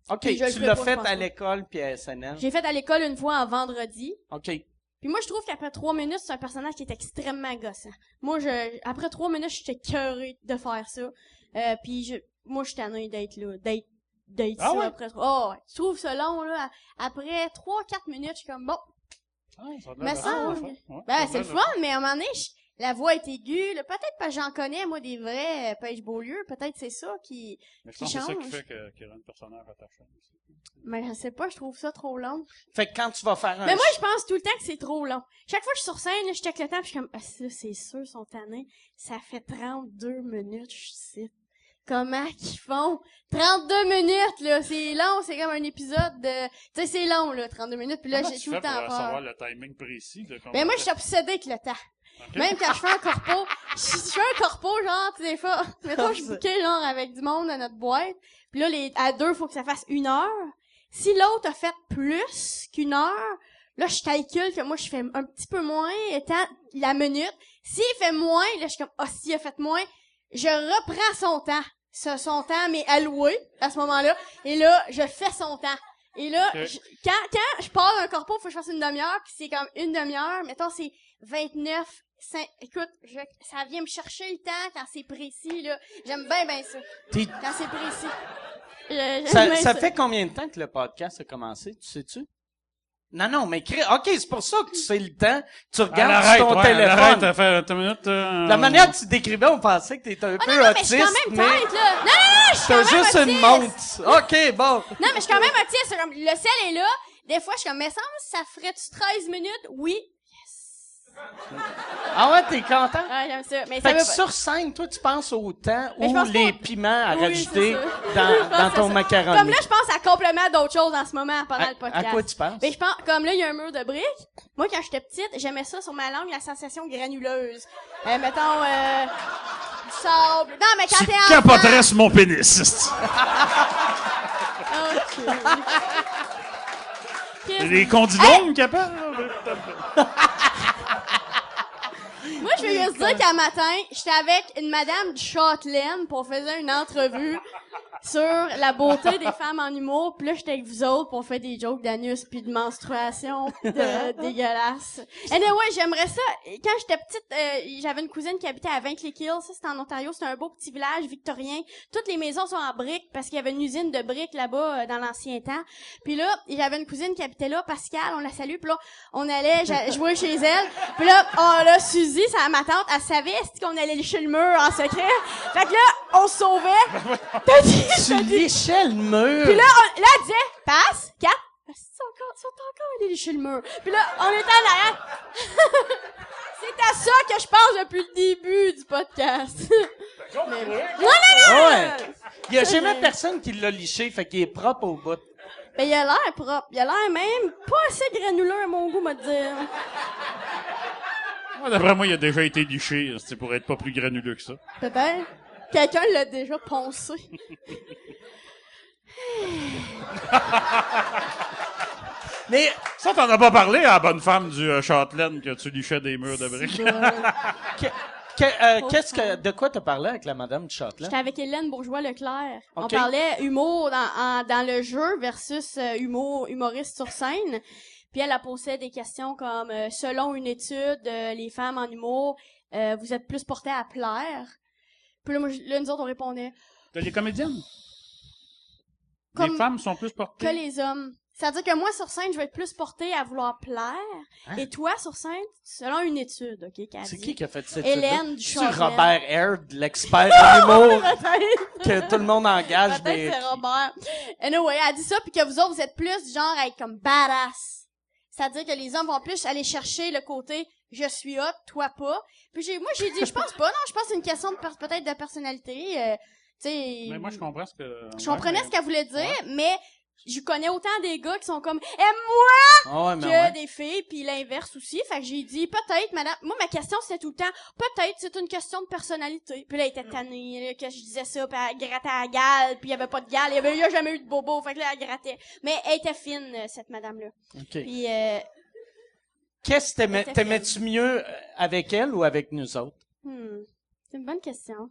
OK, Puis je le tu ferai l'as pas, fait je pense à pas. l'école puis à SNL. J'ai fait à l'école une fois en vendredi, OK. Puis moi, je trouve qu'après 3 minutes, c'est un personnage qui est extrêmement gossant. Moi, après 3 minutes, j'étais écœurée de faire ça. Puis moi, je suis tannée d'être là, d'être ça après. Oh, ouais. Je trouve ça long, là. Après 3-4 minutes, je suis comme, bon. Mais ça, c'est le fun, mais à un moment donné, la voix est aiguë. Là, peut-être parce que j'en connais, moi, des vrais Paige Beaulieu. Peut-être c'est ça qui pense change. que c'est ça qui fait qu'il y a un personnage attachant aussi. Mais je sais pas, je trouve ça trop long. Fait que quand tu vas faire un... Mais moi, je pense tout le temps que c'est trop long. Chaque fois que je suis sur scène, là, je check le temps, pis je suis comme, ça, c'est sûr, ils sont tannés. Ça fait 32 minutes, je sais. Comment qu'ils font? 32 minutes, là, c'est long, c'est comme un épisode de... Tu sais, c'est long, là, 32 minutes, puis là, j'ai tout le temps pour peur. savoir le timing précis de Mais moi, je suis obsédée avec le temps. Okay. Même quand je fais un corpo, je fais un corpo, genre, tu sais, des fois, mettons, je suis booké, genre, avec du monde à notre boîte, puis là, à 2, faut que ça fasse 1 heure. Si l'autre a fait plus qu'1 heure, là, je calcule que moi, je fais un petit peu moins, étant la minute. S'il fait moins, là, je suis comme, s'il a fait moins, je reprends son temps. Son temps m'est alloué, à ce moment-là. Et là, je fais son temps. Et là, quand je pars d'un corpo, faut que je fasse une demi-heure, puis c'est comme une demi-heure, mettons, c'est 29, écoute, ça vient me chercher le temps quand c'est précis, là. J'aime bien ça. Quand c'est précis. Ça fait combien de temps que le podcast a commencé, tu sais-tu? Non, mais OK, c'est pour ça que tu sais le temps. Tu regardes sur ton téléphone. Arrête, une minute. La manière que tu décrivais, on pensait que t'étais un peu autiste, mais je suis quand même tête, là. Non, je suis t'as quand même juste autiste. une montre. OK, bon. Non, mais je suis quand même autiste. C'est comme, le sel est là. Des fois, je suis comme, mais ça ferait-tu 13 minutes? Oui. Ah ouais, t'es content? Ah, j'aime ça. Mais fait ça que veut sur scène, toi, tu penses au temps mais ou les piments à rajouter dans dans ton macaroni? Comme là, je pense à complément d'autres choses en ce moment pendant le podcast. À quoi tu penses? Mais je pense, comme là, il y a un mur de briques. Moi, quand j'étais petite, j'aimais ça sur ma langue, la sensation granuleuse. Mettons, du sable. Non, mais quand t'es enfant... Tu capoterais sur mon pénis. Les condylômes capables? Moi, je veux juste dire qu'un matin, j'étais avec une madame du Châtelaine pour faire une entrevue sur la beauté des femmes en humour. Puis là, j'étais avec vous autres pour faire des jokes d'anus puis de menstruation pis de dégueulasse. Anyway, j'aimerais ça. Quand j'étais petite, j'avais une cousine qui habitait à Vinclay-Kills. Ça, c'était en Ontario. C'était un beau petit village victorien. Toutes les maisons sont en briques parce qu'il y avait une usine de briques là-bas dans l'ancien temps. Puis là, j'avais une cousine qui habitait là, Pascal, on la salue. Puis là, on allait jouer chez elle. Puis là, Suzy, c'est ma tante, elle savait qu'on allait lécher le mur en secret. Fait que là, on se sauvait. Tu léchais le mur. Puis là, elle disait, passe, 4. Ils sont encore allés lécher le mur. Puis là, on était en arrière. C'est à ça que je pense depuis le début du podcast. Non! Ouais. Il y a jamais personne qui l'a liché, fait qu'il est propre au bout. Ben, il a l'air propre. Il a l'air même pas assez granuleux à mon goût, me dire. Moi, d'après moi, il a déjà été liché. C'est pour être pas plus granuleux que ça. Peut-être. Quelqu'un l'a déjà poncé. Mais ça, t'en as pas parlé à la bonne femme du Châtelaine que tu lichais des murs de briques. De quoi t'as parlé avec la madame du Châtelaine? J'étais avec Hélène Bourgeois-Leclerc. Okay. On parlait humour dans le jeu versus humoriste sur scène. Puis elle a posé des questions comme selon une étude, les femmes en humour, vous êtes plus portées à plaire. Puis là, nous autres, on répondait. Les comédiennes? Comme les femmes sont plus portées? Que les hommes. C'est-à-dire que moi, sur scène, je vais être plus portée à vouloir plaire. Hein? Et toi, sur scène, selon une étude, OK, qu'elle c'est dit. qui a fait cette Hélène étude? Duchâtelaine. C'est Robert Aird, l'expert en humour, que tout le monde engage. Peut-être c'est Robert. Anyway, elle dit ça, puis que vous autres, vous êtes plus du genre à être comme badass. C'est-à-dire que les hommes vont plus aller chercher le côté « je suis hot, toi pas ». Puis moi, j'ai dit « je pense pas, non, je pense que c'est une question de peut-être de personnalité ». Tu sais. Mais moi, je comprends ce que... Je comprenais ce qu'elle voulait dire, mais je connais autant des gars qui sont comme « aime-moi » que des filles, puis l'inverse aussi. Fait que j'ai dit « peut-être, madame ». Moi, ma question, c'était tout le temps « peut-être, c'est une question de personnalité ». Puis là, elle était tannée, là, que je disais ça, puis elle grattait à la gale, puis il y avait pas de gale, il y a jamais eu de bobo, fait que là, elle grattait. Mais elle était fine, cette madame-là. OK. Puis, qu'est-ce que t'aimais-tu mieux avec elle ou avec nous autres? C'est une bonne question.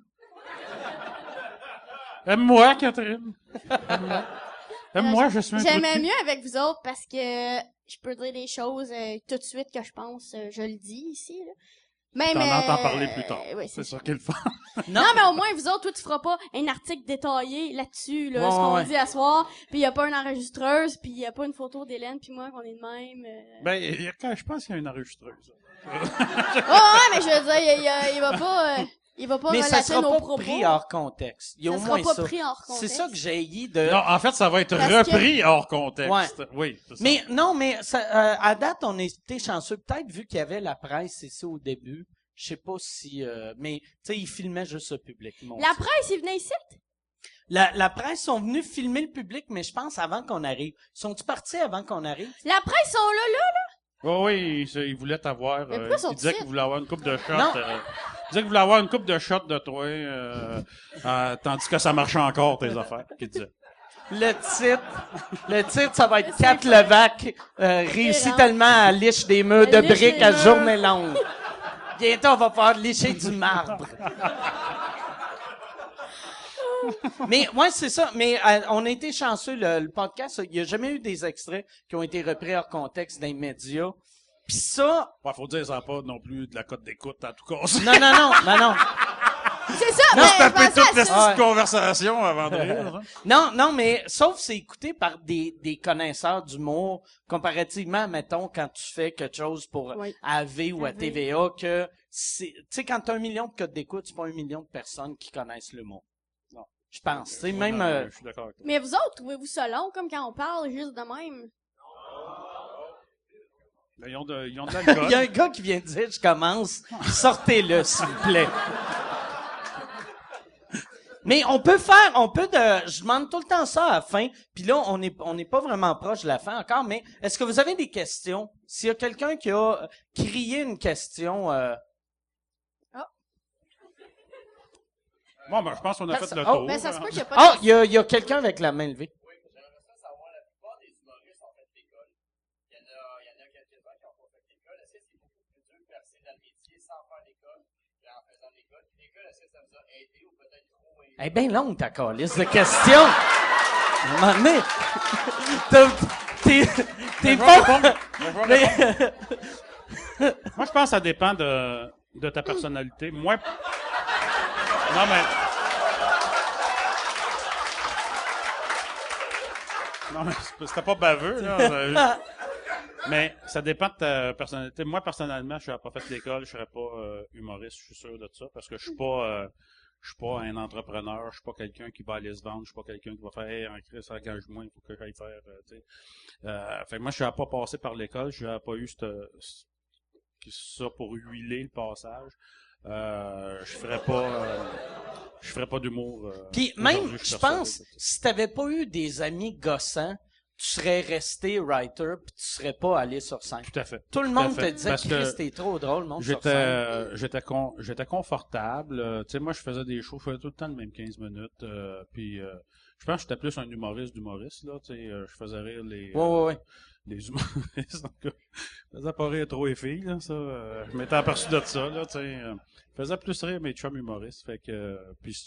Aime-moi, Catherine. Aime-moi, je suis un J'aimais mieux avec vous autres parce que je peux dire des choses tout de suite que je pense, je le dis ici, là. Même, T'en entends parler plus tard. Oui, c'est ça qu'il le fait. Non, mais au moins, vous autres, toi, tu feras pas un article détaillé là-dessus, là, Ouais, ce qu'on ouais. dit à soir, puis il y a pas une enregistreuse, puis il y a pas une photo d'Hélène puis moi qu'on est de même. Ben, je pense qu'il y a une enregistreuse. Ouais, mais je veux dire, il va pas... il va pas Mais ça relater sera nos pas propos. pris hors contexte. Il y a Ça au sera moins pas ça. pris hors contexte. C'est ça que j'ai haï de... Non, en fait, ça va être Parce repris hors contexte. Ouais. Oui, c'est ça. Mais non, mais ça, à date, on était chanceux. Peut-être vu qu'il y avait la presse ici au début. Je sais pas si... mais, tu sais, ils filmaient juste le public. ils m'ont La dit. presse, il venait ici? La presse sont venus filmer le public, mais je pense avant qu'on arrive. Sont-ils partis avant qu'on arrive? La presse sont là. Oui, il voulait t'avoir. Mais pourquoi Il sont-ils disait ici? qu'il voulait avoir une coupe de shots. Non. Il disait qu'il voulait avoir une coupe de shots de toi, tandis que ça marchait encore, tes affaires, qu'il disait. Le titre, ça va être 4 Levac réussit rentre. tellement à licher des murs de Liche briques les à murs. journée longue. Bientôt, on va pouvoir licher du marbre. Mais, ouais, c'est ça. Mais on a été chanceux, le podcast, il n'y a jamais eu des extraits qui ont été repris hors contexte dans les médias. Pis ça, Ouais, faut dire, ça n'a pas non plus de la cote d'écoute, en tout cas. non. C'est ça, On mais se tapait je pensais toute à la ça. petite Ouais. conversation avant de rire. hein. Non, mais sauf c'est écouté par des connaisseurs d'humour comparativement, mettons, quand tu fais quelque chose pour Oui. AV ou à AV. TVA, que c'est, tu sais, quand t'as 1 million de codes d'écoute, c'est pas 1 million de personnes qui connaissent l'humour. Non. Je pense, tu sais, même, Non, je suis d'accord avec toi. Mais vous autres, trouvez-vous ça long, comme quand on parle juste de même? Mais ils ont de il y a l'alcool. un gars qui vient de dire, je commence, sortez-le, s'il vous plaît. Mais on peut, je demande tout le temps ça à la fin, puis là, on n'est pas vraiment proche de la fin encore, mais est-ce que vous avez des questions? S'il y a quelqu'un qui a crié une question, Bon, ben, je pense qu'on a fait le Oh, tour. Mais ça se peut qu'il y a pas ah, de... il y a quelqu'un avec la main levée. Savoir, la plupart des humoristes ont fait l'école. Il y en a quelques-uns qui n'ont pas fait l'école. Est-ce que c'est beaucoup plus dur de percer dans le métier sans faire l'école qu'en faisant l'école? Puis l'école, est-ce que ça vous a aidé ou peut-être trop aidé? Elle est bien longue, ta calice de questions. À un moment donné, t'es pas... Moi, je pense que ça dépend de ta personnalité. Moi... Non, mais... Non, mais c'était pas baveux, là. Mais ça dépend de ta personnalité. Moi, personnellement, je n'aurais pas fait l'école, je serais pas humoriste, je suis sûr de ça, parce que je suis pas un entrepreneur, je suis pas quelqu'un qui va aller se vendre, je suis pas quelqu'un qui va faire, hey, en Christ, engage-moi, il faut que j'aille faire, tu sais. Fait que moi, je n'aurais pas passé par l'école, je n'aurais pas eu ça pour huiler le passage. Je ferais pas d'humour. Puis même, aujourd'hui, je suis pense, persuadé. si t'avais pas eu des amis gossants, tu serais resté writer puis tu serais pas allé sur scène. Tout à fait. Tout le Tout à monde fait. te disait Parce que que Chris, t'es trop drôle, monte sur scène. j'étais confortable. Tu sais, moi, je faisais des shows, je faisais tout le temps le même 15 minutes. Puis, je pense que j'étais plus un humoriste d'humoriste, là. Tu sais, je faisais rire Ouais. les humoristes. En tout cas, je faisais pas rire trop les filles, là, ça. Je m'étais aperçu de ça, là, tu sais. Je faisais plus rire mes chums humoristes. Fait que, puis, tu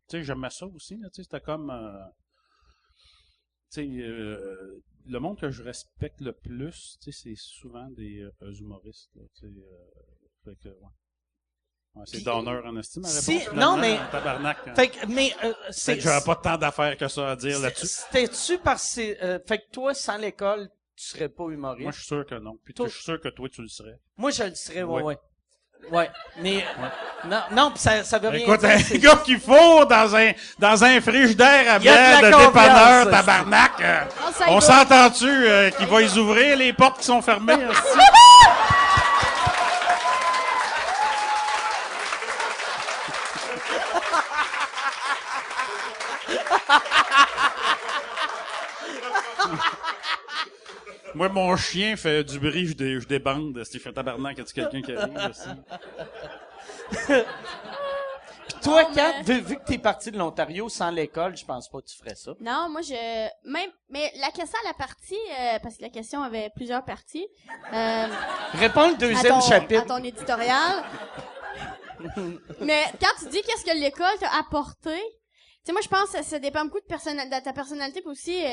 sais, j'aimais ça aussi, là, tu sais. C'était comme, tu sais, le monde que je respecte le plus, tu sais, c'est souvent des humoristes, là, tu sais. Fait que, ouais. Ouais, c'est Puis, d'honneur en estime, ma réponse. si- finalement, non, mais- tabarnak, hein. Fait que, mais, Fait c'est, que j'aurais pas tant d'affaires que ça à dire là-dessus. c'était-tu parce que, fait que toi, sans l'école, tu serais pas humoriste? Moi, je suis sûr que non. Puis Toi- je suis sûr que toi, tu le serais. Moi, je le serais, ouais. Ouais. Ouais, mais, non, pis ça veut rien Écoute, dire. un c'est- gars qu'il faut dans un frigidaire à Il y a de bière la de confiance, dépanneur, ça. tabarnak. On On s'entend-tu qu'il va les ouvrir, les portes qui sont fermées? hostie? Moi, mon chien fait du bruit, je débande. Si fait tabarnak, y a quelqu'un qui arrive aussi? Toi, Oh, Kat, mais- vu que t'es parti de l'Ontario sans l'école, je pense pas que tu ferais ça. Non, moi, mais la question à la partie, parce que la question avait plusieurs parties, Réponds le deuxième à chapitre. ton éditorial. Mais quand tu dis qu'est-ce que l'école t'a apporté, tu sais, moi, je pense que ça dépend beaucoup de ta personnalité, puis aussi,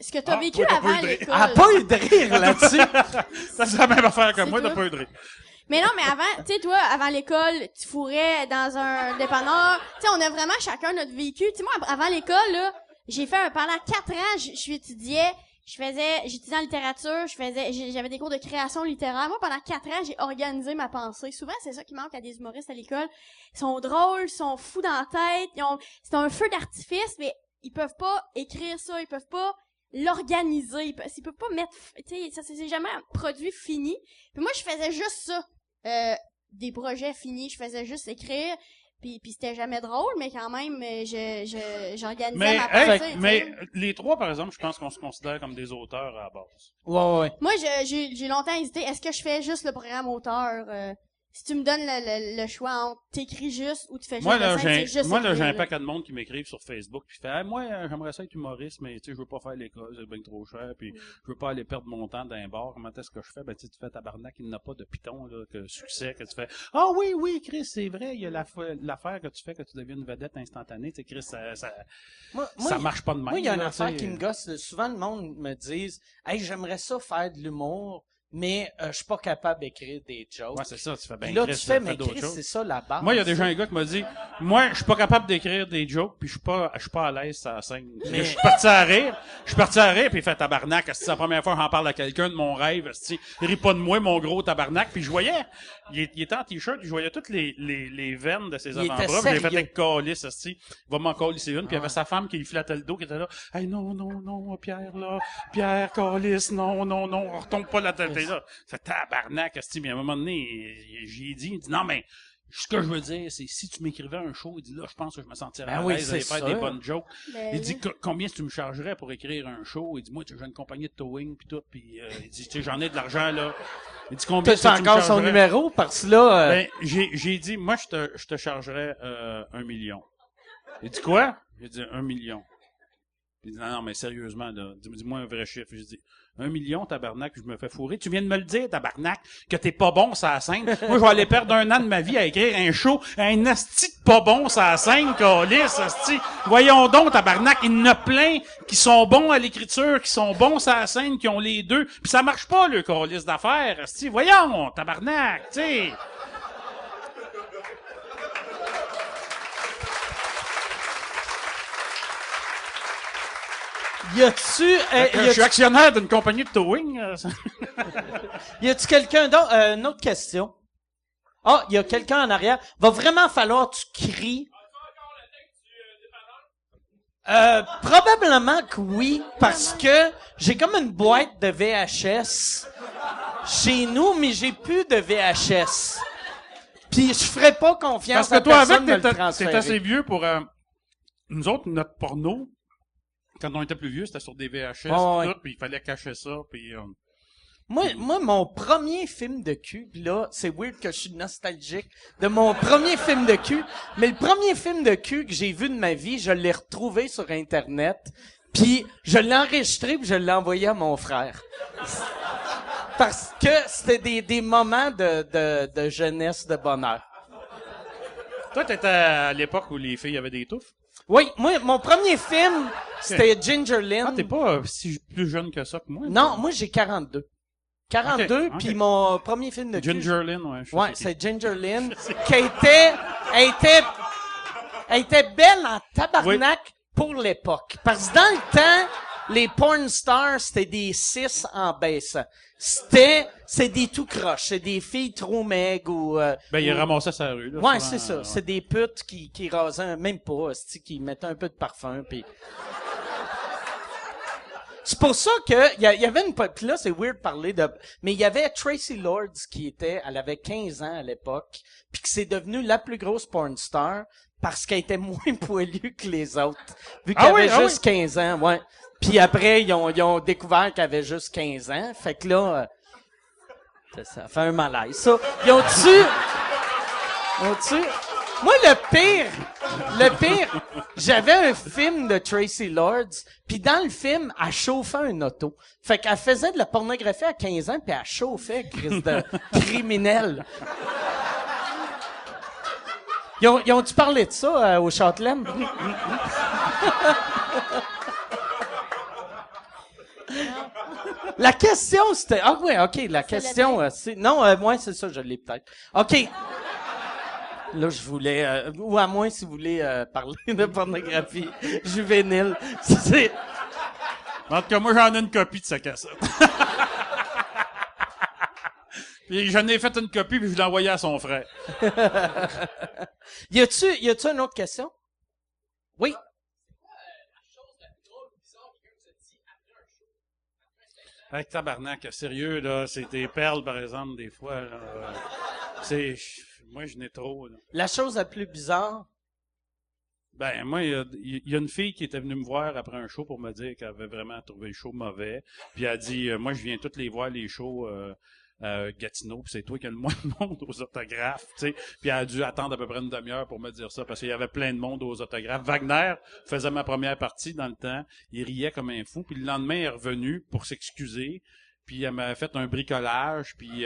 ce que t'as vécu toi, t'as avant pas eu de l'école. Elle a pas eu de rire là-dessus. Ça, c'est la même affaire que C'est moi, t'as toi. pas eu de rire. Mais non, mais avant, tu sais, toi, avant l'école, tu fourrais dans un dépanneur. Tu sais, on a vraiment chacun notre vécu. Tu sais, moi, avant l'école, là, j'ai fait pendant 4 ans, j'étudiais en littérature, j'avais des cours de création littéraire. Moi, pendant 4 ans, j'ai organisé ma pensée. Souvent, c'est ça qui manque à des humoristes à l'école. Ils sont drôles, ils sont fous dans la tête, c'est un feu d'artifice, mais ils peuvent pas écrire ça, ils peuvent pas l'organiser, ils peuvent pas mettre, tu sais, ça, c'est jamais un produit fini. Puis moi, je faisais juste ça. Des projets finis, je faisais juste écrire, puis c'était jamais drôle, mais quand même, j'organisais ma pensée. Mais les trois, par exemple, je pense qu'on se considère comme des auteurs à la base. Ouais. Moi, j'ai longtemps hésité. Est-ce que je fais juste le programme auteur? Si tu me donnes le choix entre t'écris juste ou tu fais juste Moi, le là, dessin, c'est juste j'ai écrire, un là. paquet de monde qui m'écrivent sur Facebook, puis fait, moi, j'aimerais ça être humoriste, mais tu sais, je veux pas faire l'école, c'est bien trop cher, puis je veux pas aller perdre mon temps dans un bar. Comment est-ce que je fais? Ben, tu fais tabarnak, il n'a pas de piton, là, que succès, que tu fais. Ah oui, Chris, c'est vrai, il y a l'affaire que tu fais, que tu deviens une vedette instantanée, tu sais, Chris, ça marche pas de même. Moi, il y a une là, affaire tu sais. qui me gosse. Souvent, le monde me dit, hey, j'aimerais ça faire de l'humour, mais je suis pas capable d'écrire des jokes. Ouais, c'est ça, tu fais bien. Puis là, Chris, tu fais, fais mais d'autres Chris, choses. c'est ça la base. Moi, il y a déjà un gars qui m'a dit, moi, je suis pas capable d'écrire des jokes, puis je suis pas à l'aise sur la scène. Mais- Je suis parti à rire, puis il fait tabarnak, c'est la première fois que j'en parle à quelqu'un de mon rêve, il rit pas de moi, mon gros tabarnak, puis je voyais, il était en t-shirt, je voyais toutes les veines de ses Il était avant-bras, puis j'ai fait sérieux. avec calice, il va m'en calisser une, puis il y avait sa femme qui lui flattait le dos, qui était là, hey, non, Pierre, calice, non, on retombe pas la tête là. C'est tabarnak, mais à un moment donné, j'ai dit, il dit, non, mais, ce que je veux dire, c'est si tu m'écrivais un show, il dit là, je pense que je me sentirais Ben à oui, l'aise d'aller c'est faire ça. des bonnes jokes. Ben, Il dit combien tu me chargerais pour écrire un show? Il dit moi, j'ai une compagnie de towing puis tout, puis il dit tu sais, j'en ai de l'argent là. Il dit combien T'as tu me encore son chargerais? numéro? Parce que là, Ben j'ai dit moi je te chargerais 1 million. Il dit quoi? J'ai dit 1 million. Il dit non mais sérieusement là, dis-moi un vrai chiffre. J'ai dit 1 million, tabarnak, je me fais fourrer. Tu viens de me le dire, tabarnak, que t'es pas bon sur la scène. Moi, je vais aller perdre 1 an de ma vie à écrire un show, un asti de pas bon sur la scène, câlisse, asti. Voyons donc, tabarnak, il y en a plein qui sont bons à l'écriture, qui sont bons sur la scène, qui ont les deux. Puis ça marche pas, le câlisse d'affaires, asti. Voyons, tabarnak, tu sais. y a-tu, Je suis actionnaire d'une compagnie de towing. y a-tu quelqu'un d'autre? Une autre question. Ah, il y a quelqu'un en arrière. Va vraiment falloir que tu cries. Probablement que oui, parce que j'ai comme une boîte de VHS chez nous, mais j'ai plus de VHS. Puis je ferais pas confiance Parce que à toi, personne de avec, le t'es transférer. assez vieux pour... nous autres, notre porno, quand on était plus vieux, c'était sur des VHS, Oh, ouais. tout, puis il fallait cacher ça, puis... Moi, mon premier film de cul, pis là, c'est weird que je suis nostalgique de mon premier film de cul, mais le premier film de cul que j'ai vu de ma vie, je l'ai retrouvé sur Internet, puis je l'ai enregistré puis je l'ai envoyé à mon frère. Parce que c'était des moments de jeunesse, de bonheur. Toi, t'étais à l'époque où les filles avaient des touffes? Oui, moi, mon premier film, c'était Ginger Lynn. Ah, t'es pas si plus jeune que ça que moi? Non, moi, j'ai 42. 42, Ok, puis ok. mon premier film de cul. Ginger Lynn, ouais. je sais Ouais, qui. c'est Ginger Lynn, elle était belle en tabarnak pour l'époque. Parce que dans le temps, les porn stars, c'était des 6 en baissant. C'est des tout croches, c'est des filles trop maigres ou... Ben, il ou- ramassait sa rue, là. Ouais, souvent, c'est ça. ouais. C'est des putes qui rasaient, même pas, qui mettaient un peu de parfum, puis... C'est pour ça que il y avait une puis là c'est weird de parler de mais il y avait Tracy Lords elle avait 15 ans à l'époque puis que c'est devenu la plus grosse porn star parce qu'elle était moins poilue que les autres vu qu'elle avait juste 15 ans, ouais. Puis après ils ont découvert qu'elle avait juste 15 ans, fait que là ça fait un malaise ça. Ils ont tu moi, le pire, j'avais un film de Tracy Lords, puis dans le film, elle chauffait un auto. Fait qu'elle faisait de la pornographie à 15 ans, puis elle chauffait, crise de criminel. Ils ont-tu parlé de ça au Châtelaine? La question, c'était... Ah ouais, OK, la question, c'est... Non, moi, c'est ça, je l'ai peut-être. OK. Là, je voulais... ou à moins, si vous voulez parler de pornographie juvénile. C'est... En tout cas, moi, j'en ai une copie de sa cassette. Puis j'en ai fait une copie, puis je l'ai envoyée à son frère. Y a-tu une autre question? Oui. Avec tabarnak, sérieux, là, c'est des perles, par exemple, des fois, là. Moi, je n'ai trop, là. La chose la plus bizarre? Ben, moi, il y a une fille qui était venue me voir après un show pour me dire qu'elle avait vraiment trouvé le show mauvais. Puis elle a dit, moi, je viens toutes les voir, les shows, Gatineau, puis c'est toi qui as le moins de monde aux autographes, tu sais. Puis elle a dû attendre à peu près une demi-heure pour me dire ça, parce qu'il y avait plein de monde aux autographes. Wagner faisait ma première partie dans le temps, il riait comme un fou, puis le lendemain, il est revenu pour s'excuser, puis elle m'a fait un bricolage, puis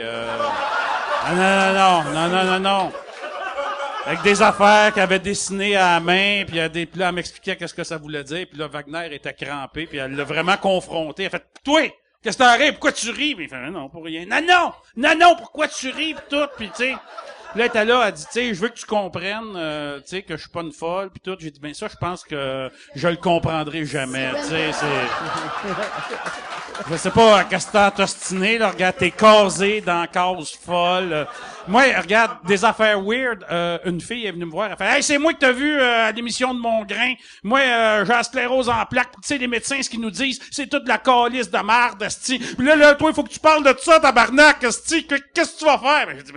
non. Avec des affaires qu'elle avait dessinées à la main, puis là, elle m'expliquait qu'est-ce que ça voulait dire, puis là, Wagner était crampé, puis elle l'a vraiment confronté. Elle a fait, toi! Qu'est-ce que t'arrives? Pourquoi tu ris? Puis il fait, non, pour rien. Non, pourquoi tu ris? Puis tout, puis tu sais. Là, elle était là, elle dit, tu sais, je veux que tu comprennes, tu sais, que je suis pas une folle, puis tout. J'ai dit, ben ça, je pense que je le comprendrai jamais, tu sais, Je sais pas, qu'est-ce que t'as tostiné, là, regarde, t'es casé dans cause folle. Moi, regarde, des affaires weird, une fille est venue me voir, elle fait, hey, c'est moi que t'as vu à l'émission de Mongrain. Moi, j'ai la sclérose en plaques, tu sais, les médecins, ce qu'ils nous disent, c'est toute la calice de marde, esti. Puis là, toi, il faut que tu parles de ça, tabarnak, esti. Qu'est-ce que tu vas faire? Ben, j'ai dit,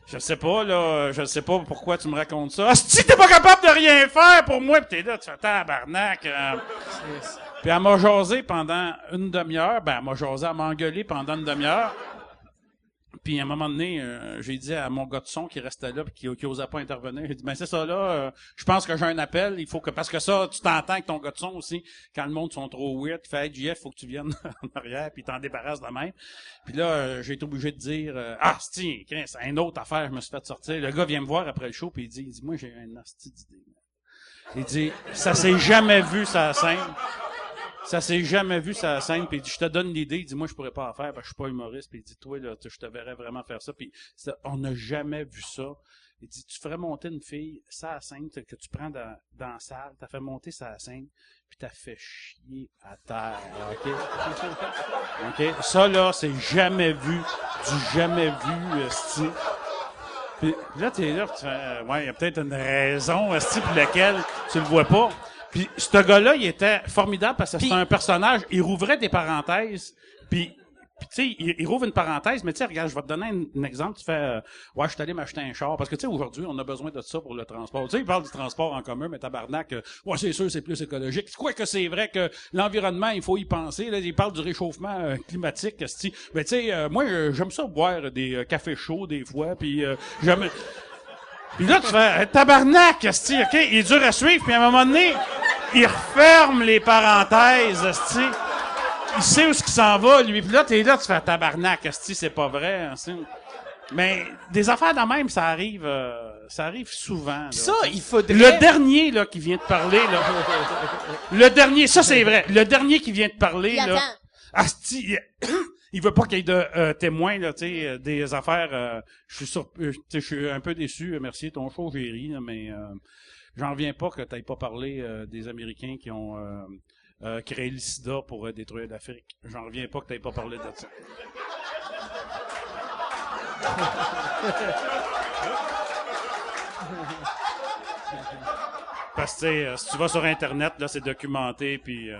je sais pas pourquoi tu me racontes ça. Asti, t'es pas capable de rien faire pour moi, pis t'es là, tu fais tabarnak. Puis elle m'a jasé pendant une demi-heure, elle m'a engueulé pendant une demi-heure. Puis à un moment donné, j'ai dit à mon gars de son qui restait là puis qui osait pas intervenir, j'ai dit c'est ça là, je pense que j'ai un appel, il faut que parce que ça tu t'entends avec ton gars de son aussi quand le monde sont trop weird, tu fais hey, JF, faut que tu viennes en arrière puis t'en débarrasses de même. Puis là j'ai été obligé de dire c'est une autre affaire, je me suis fait sortir. Le gars vient me voir après le show puis il dit moi j'ai une hostie d'idée. Il dit ça s'est jamais vu ça scène. Ça s'est jamais vu sa scène, puis il dit, je te donne l'idée, il dit, moi, je pourrais pas en faire, parce que je suis pas humoriste, puis il dit, toi, là, je te verrais vraiment faire ça, puis on n'a jamais vu ça. Il dit, tu ferais monter une fille, ça scène, que tu prends dans la salle, t'as fait monter sa scène, puis t'as fait chier à terre, OK? OK? Ça, là, c'est jamais vu, du jamais vu, esti. Puis là, t'es là, tu fais, ouais, il y a peut-être une raison, esti, pour laquelle tu le vois pas. Puis ce gars-là, il était formidable parce que c'était un personnage. Il rouvrait des parenthèses. Puis tu sais, il rouvre une parenthèse, mais tu sais, regarde, je vais te donner un exemple. Tu fais, ouais, je suis allé m'acheter un char. Parce que tu sais, aujourd'hui, on a besoin de ça pour le transport. Tu sais, il parle du transport en commun, mais tabarnak, ouais, c'est sûr, c'est plus écologique. Quoi que c'est vrai que l'environnement, il faut y penser. Là, il parle du réchauffement climatique. Mais tu sais, moi, j'aime ça boire des cafés chauds des fois. Puis j'aime... Puis là, tu fais, tabarnak, esti, OK? Il est dur à suivre, puis à un moment donné, il referme les parenthèses, esti. Il sait où est-ce qu'il s'en va, lui. Puis là, t'es là, tu fais, tabarnak, esti, c'est pas vrai, esti. Mais des affaires de même, ça arrive souvent. Là. Ça, il faudrait... Le dernier, là, qui vient de parler, là. Le dernier, ça, c'est vrai. Le dernier qui vient de parler, là. Asti, il veut pas qu'il y ait de témoins, là, tu sais, des affaires. Je suis un peu déçu. Merci, ton show, j'ai ri, là, mais j'en reviens pas que t'aies pas parlé des Américains qui ont créé le sida pour détruire l'Afrique. J'en reviens pas que t'aies pas parlé de ça. Parce que, si tu vas sur Internet, là, c'est documenté, puis...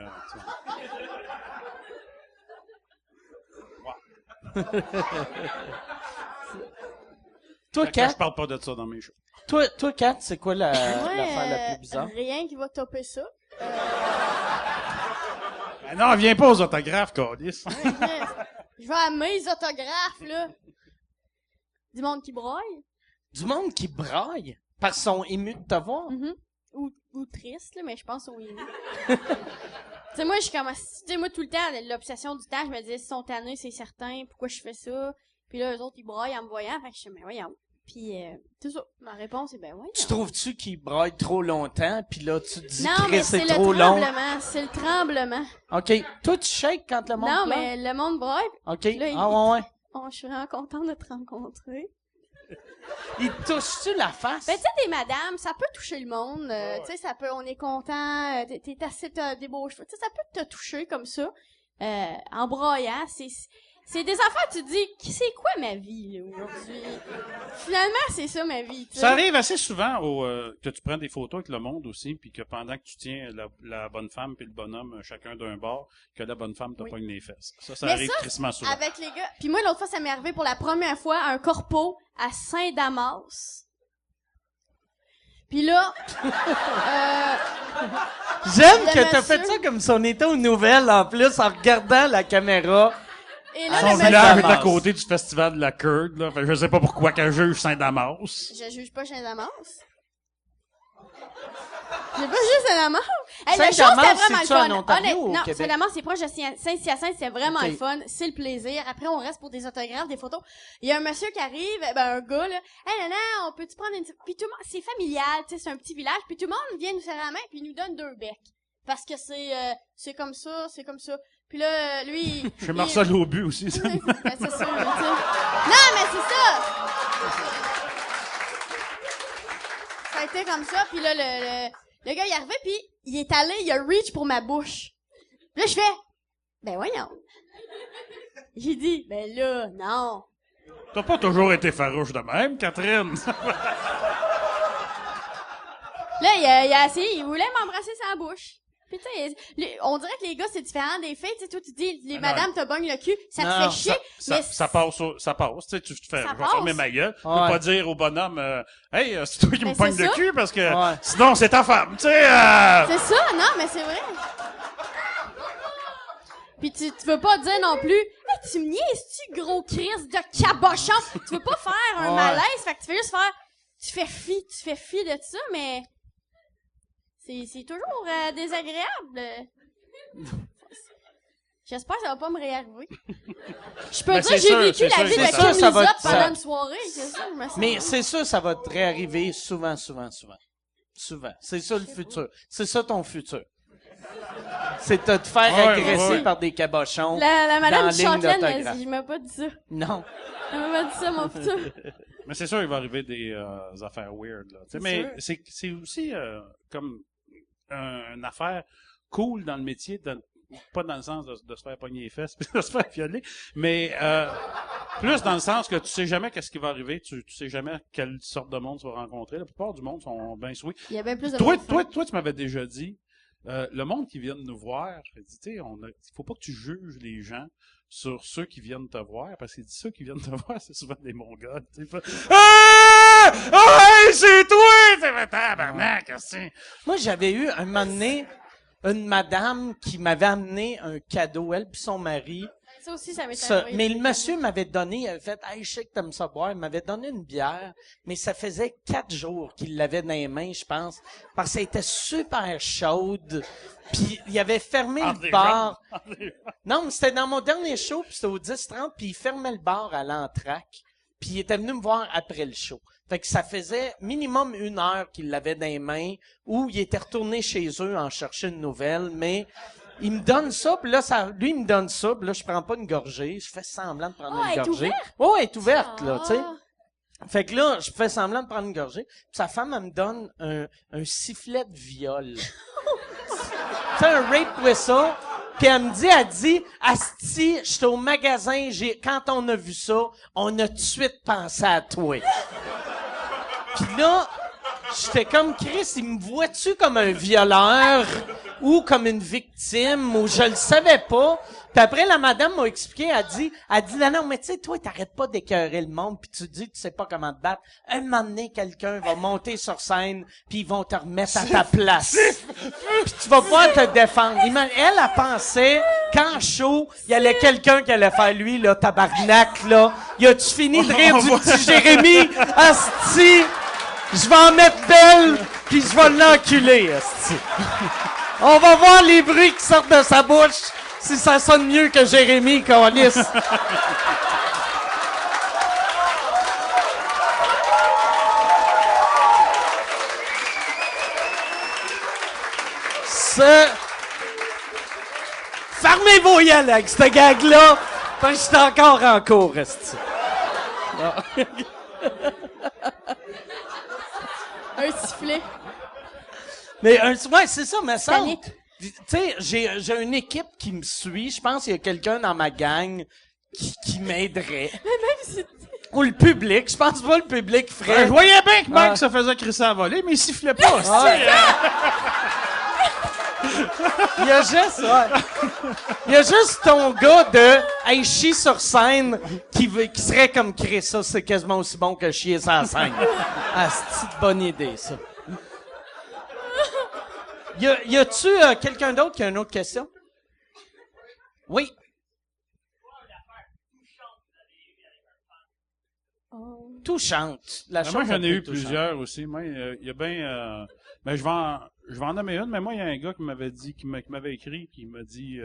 Toi, Kat, je parle pas de ça dans mes shows. Toi, Kat, c'est quoi l'affaire la plus bizarre? Rien qui va topper ça. Ben non, viens pas aux autographes, Calice. Je vais à mes autographes, là. Du monde qui braille. Du monde qui braille parce qu'ils sont émus de te voir. Mm-hmm. Ou triste, là, mais je pense au émus. Tu sais, moi, je suis comme, tu sais, moi, tout le temps, l'obsession du temps, je me disais, si ils sont tannés, c'est certain, pourquoi je fais ça? Puis là, eux autres, ils braillent en me voyant, fait que je me dis, mais voyons. Puis, tout ça. Ma réponse est ben oui. Tu trouves-tu qu'il braille trop longtemps, puis là, tu te dis Non, que mais c'est le trop long? tremblement. C'est le tremblement. OK. Toi, tu shakes quand le monde Non, pleure? mais le monde braille. OK. Là, il- Ouais. Oh, je suis vraiment contente de te rencontrer. Il touche-tu la face? Ben, tu sais, des madames, ça peut toucher le monde. Tu sais, ça peut, on est content, t'es assez, t'as des beaux cheveux. Tu sais, ça peut te toucher comme ça. En braillant, c'est des affaires, tu te dis, c'est quoi ma vie, là, aujourd'hui? Finalement, c'est ça, ma vie, tu sais. Ça arrive assez souvent que tu prends des photos avec le monde aussi, puis que pendant que tu tiens la bonne femme puis le bonhomme, chacun d'un bord, que la bonne femme te Oui. pogne les fesses. Ça Mais arrive ça, tristement souvent. Avec les gars. Puis moi, l'autre fois, ça m'est arrivé pour la première fois à un corpo à Saint-Damas. Puis là, J'aime le que t'as monsieur- fait ça comme si on était aux nouvelles, en plus, en regardant la caméra. et là, Son le Saint-Damas. village monsieur... est à côté du festival de la Curd, là. Fait que je sais pas pourquoi qu'un juge Saint-Damas. Je juge pas Saint-Damas. J'ai pas juste Saint-Damas. Hey, le show, Saint-Damas, c'était vraiment le c'est-tu en fun. Ontario ou au Non, Québec? Saint-Damas, c'est proche de Saint-Hyacinthe, c'est vraiment Ok. le fun. C'est le plaisir. Après, on reste pour des autographes, des photos. Il y a un monsieur qui arrive, un gars, là. Hey, nana, on peut-tu prendre une... Puis tout le monde, c'est familial, tu sais, c'est un petit village. Puis tout le monde vient nous serrer la main, puis il nous donne 2 becs. Parce que c'est comme ça, c'est comme ça. Puis là, lui... Chez Marcel au but aussi. ça. Ben, c'est ça, tu sais. Non, mais c'est ça! Ça a été comme ça, puis là, le gars, il est arrivé, puis il est allé, il a reach pour ma bouche. Puis là, je fais, ben voyons. J'ai dit, ben là, non. T'as pas toujours été farouche de même, Catherine. Là, il a essayé, il voulait m'embrasser sa bouche. Puis tu sais, on dirait que les gars, c'est différent des filles. Tu sais, toi, tu dis, les non. madames te bognent le cul, ça Non, te fait chier, mais... Ça passe. Tu sais, tu te fais, Ça je vais passe. fermer ma gueule. Tu peux Ouais. pas dire au bonhomme, hey, c'est toi qui Ben, me pogne c'est le ça. cul parce que Ouais. sinon c'est ta femme, tu sais. C'est ça, non, mais c'est vrai. Puis tu veux pas dire non plus, hey, tu me niaises-tu, gros Chris de cabochon? Tu veux pas faire un Ouais. malaise, fait que tu fais juste faire, tu fais fi de ça, mais c'est toujours désagréable. J'espère que ça va pas me réarriver. Je peux Ben, dire que c'est j'ai sûr, vécu c'est la sûr, vie c'est de sûr. Kim Ça va Lizotte te- pendant ça- une soirée, c'est ça, je me sens. Mais c'est sûr, ça va te réarriver souvent. Souvent. C'est ça le futur. C'est ça ton futur. C'est de te faire Ouais, agresser ouais. par des cabochons. La dans madame la du ligne Châtelaine, d'autographe. je m'a pas dit ça. Non. Elle m'a pas dit ça, mon futur. Mais c'est sûr, il va arriver des affaires weird, là. Tu sais, mais sûr. c'est aussi comme une affaire cool dans le métier, pas dans le sens de se faire pogner les fesses puis de se faire violer, mais plus dans le sens que tu sais jamais qu'est-ce qui va arriver, tu sais jamais quelle sorte de monde tu vas rencontrer. La plupart du monde sont bien sweet. Il y a bien plus de Toi, monde fin. toi, tu m'avais déjà dit, le monde qui vient de nous voir, je dis, tu sais, il faut pas que tu juges les gens sur ceux qui viennent te voir, parce que ceux qui viennent te voir, c'est souvent des Mongols, tu sais. Ah! Ah! C'est toi! C'est tabarnak, c'est... Moi, j'avais eu un moment donné une madame qui m'avait amené un cadeau, elle puis son mari. Ça aussi, ça m'est Ça, arrivé. mais le monsieur m'avait donné, il avait fait, hey, je sais que t'aimes ça boire, il m'avait donné une bière, mais ça faisait 4 jours qu'il l'avait dans les mains, je pense, parce que ça était super chaude, puis il avait fermé Ah, le des bar. gens. Non, mais c'était dans mon dernier show, puis c'était au 10h30, puis il fermait le bar à l'entraque, puis il était venu me voir après le show. Fait que ça faisait minimum 1 heure qu'il l'avait dans les mains, ou il était retourné chez eux en chercher une nouvelle, mais il me donne ça, puis là, lui, il me donne ça, puis là, je prends pas une gorgée, je fais semblant de prendre Ah, une elle est gorgée. ouverte? Oh, elle est ouverte, là, tu sais. Ah. Fait que là, je fais semblant de prendre une gorgée, puis sa femme, elle me donne un sifflet de viol. C'est un rape whistle. Puis elle dit, Asti, j'étais au magasin, quand on a vu ça, on a tout de suite pensé à toi. Puis là, j'étais comme, Chris, il me voit-tu comme un violeur ou comme une victime ou je le savais pas. Puis après, la madame m'a expliqué, elle dit, non, mais tu sais, toi, t'arrêtes pas d'écœurer le monde puis tu dis, tu sais pas comment te battre. Un moment donné, quelqu'un va monter sur scène puis ils vont te remettre à ta place. Puis tu vas pas te défendre. Elle a pensé qu'en show, il y allait quelqu'un qui allait faire lui, là, tabarnak, là. Y a-tu fini de rire du petit Jérémy? Asti! Je vais en mettre belle, puis je vais l'enculer, asti. On va voir les bruits qui sortent de sa bouche, si ça sonne mieux que Jérémy, câlisse. Fermez vos yeux avec cette gag-là, parce que je suis encore en cours, esti. Un sifflet. Mais ouais, c'est ça, mais ça. Panique. Tu sais, j'ai une équipe qui me suit. Je pense qu'il y a quelqu'un dans ma gang qui m'aiderait. Même si... Ou le public. Je pense pas le public ferait. Je voyais bien que Mike se faisait crisser à voler, mais il sifflait pas. Il y a juste, il y a juste ton gars de hey, chie sur scène qui serait comme Chris. Ça, c'est quasiment aussi bon que chier sur la scène. Ah, c'est une bonne idée, ça. Y a-tu quelqu'un d'autre qui a une autre question? Oui. Touchante. La Moi, chose j'en ai eu touchante. plusieurs aussi. Moi, il y a bien... ben, je vais en nommer une, mais moi, il y a un gars qui m'avait dit, qui m'avait écrit, qui m'a dit...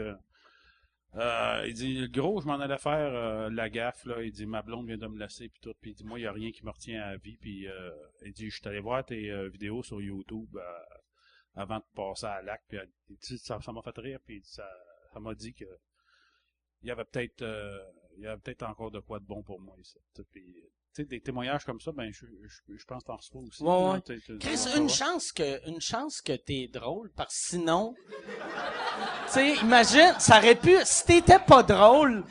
il dit, gros, je m'en allais faire la gaffe, là. Il dit, ma blonde vient de me laisser, puis tout. Puis il dit, moi, il n'y a rien qui me retient à la vie. Puis il dit, je suis allé voir tes vidéos sur YouTube avant de passer à l'acte. Puis il dit, ça m'a fait rire. Puis ça m'a dit que il y avait peut-être encore de quoi de bon pour moi. Ça. Puis, tu sais, des témoignages comme ça, ben, je pense que t'en reçois aussi. Ouais. Là, Chris, une chance que t'es drôle, parce que sinon, tu sais, imagine, ça aurait pu, si t'étais pas drôle,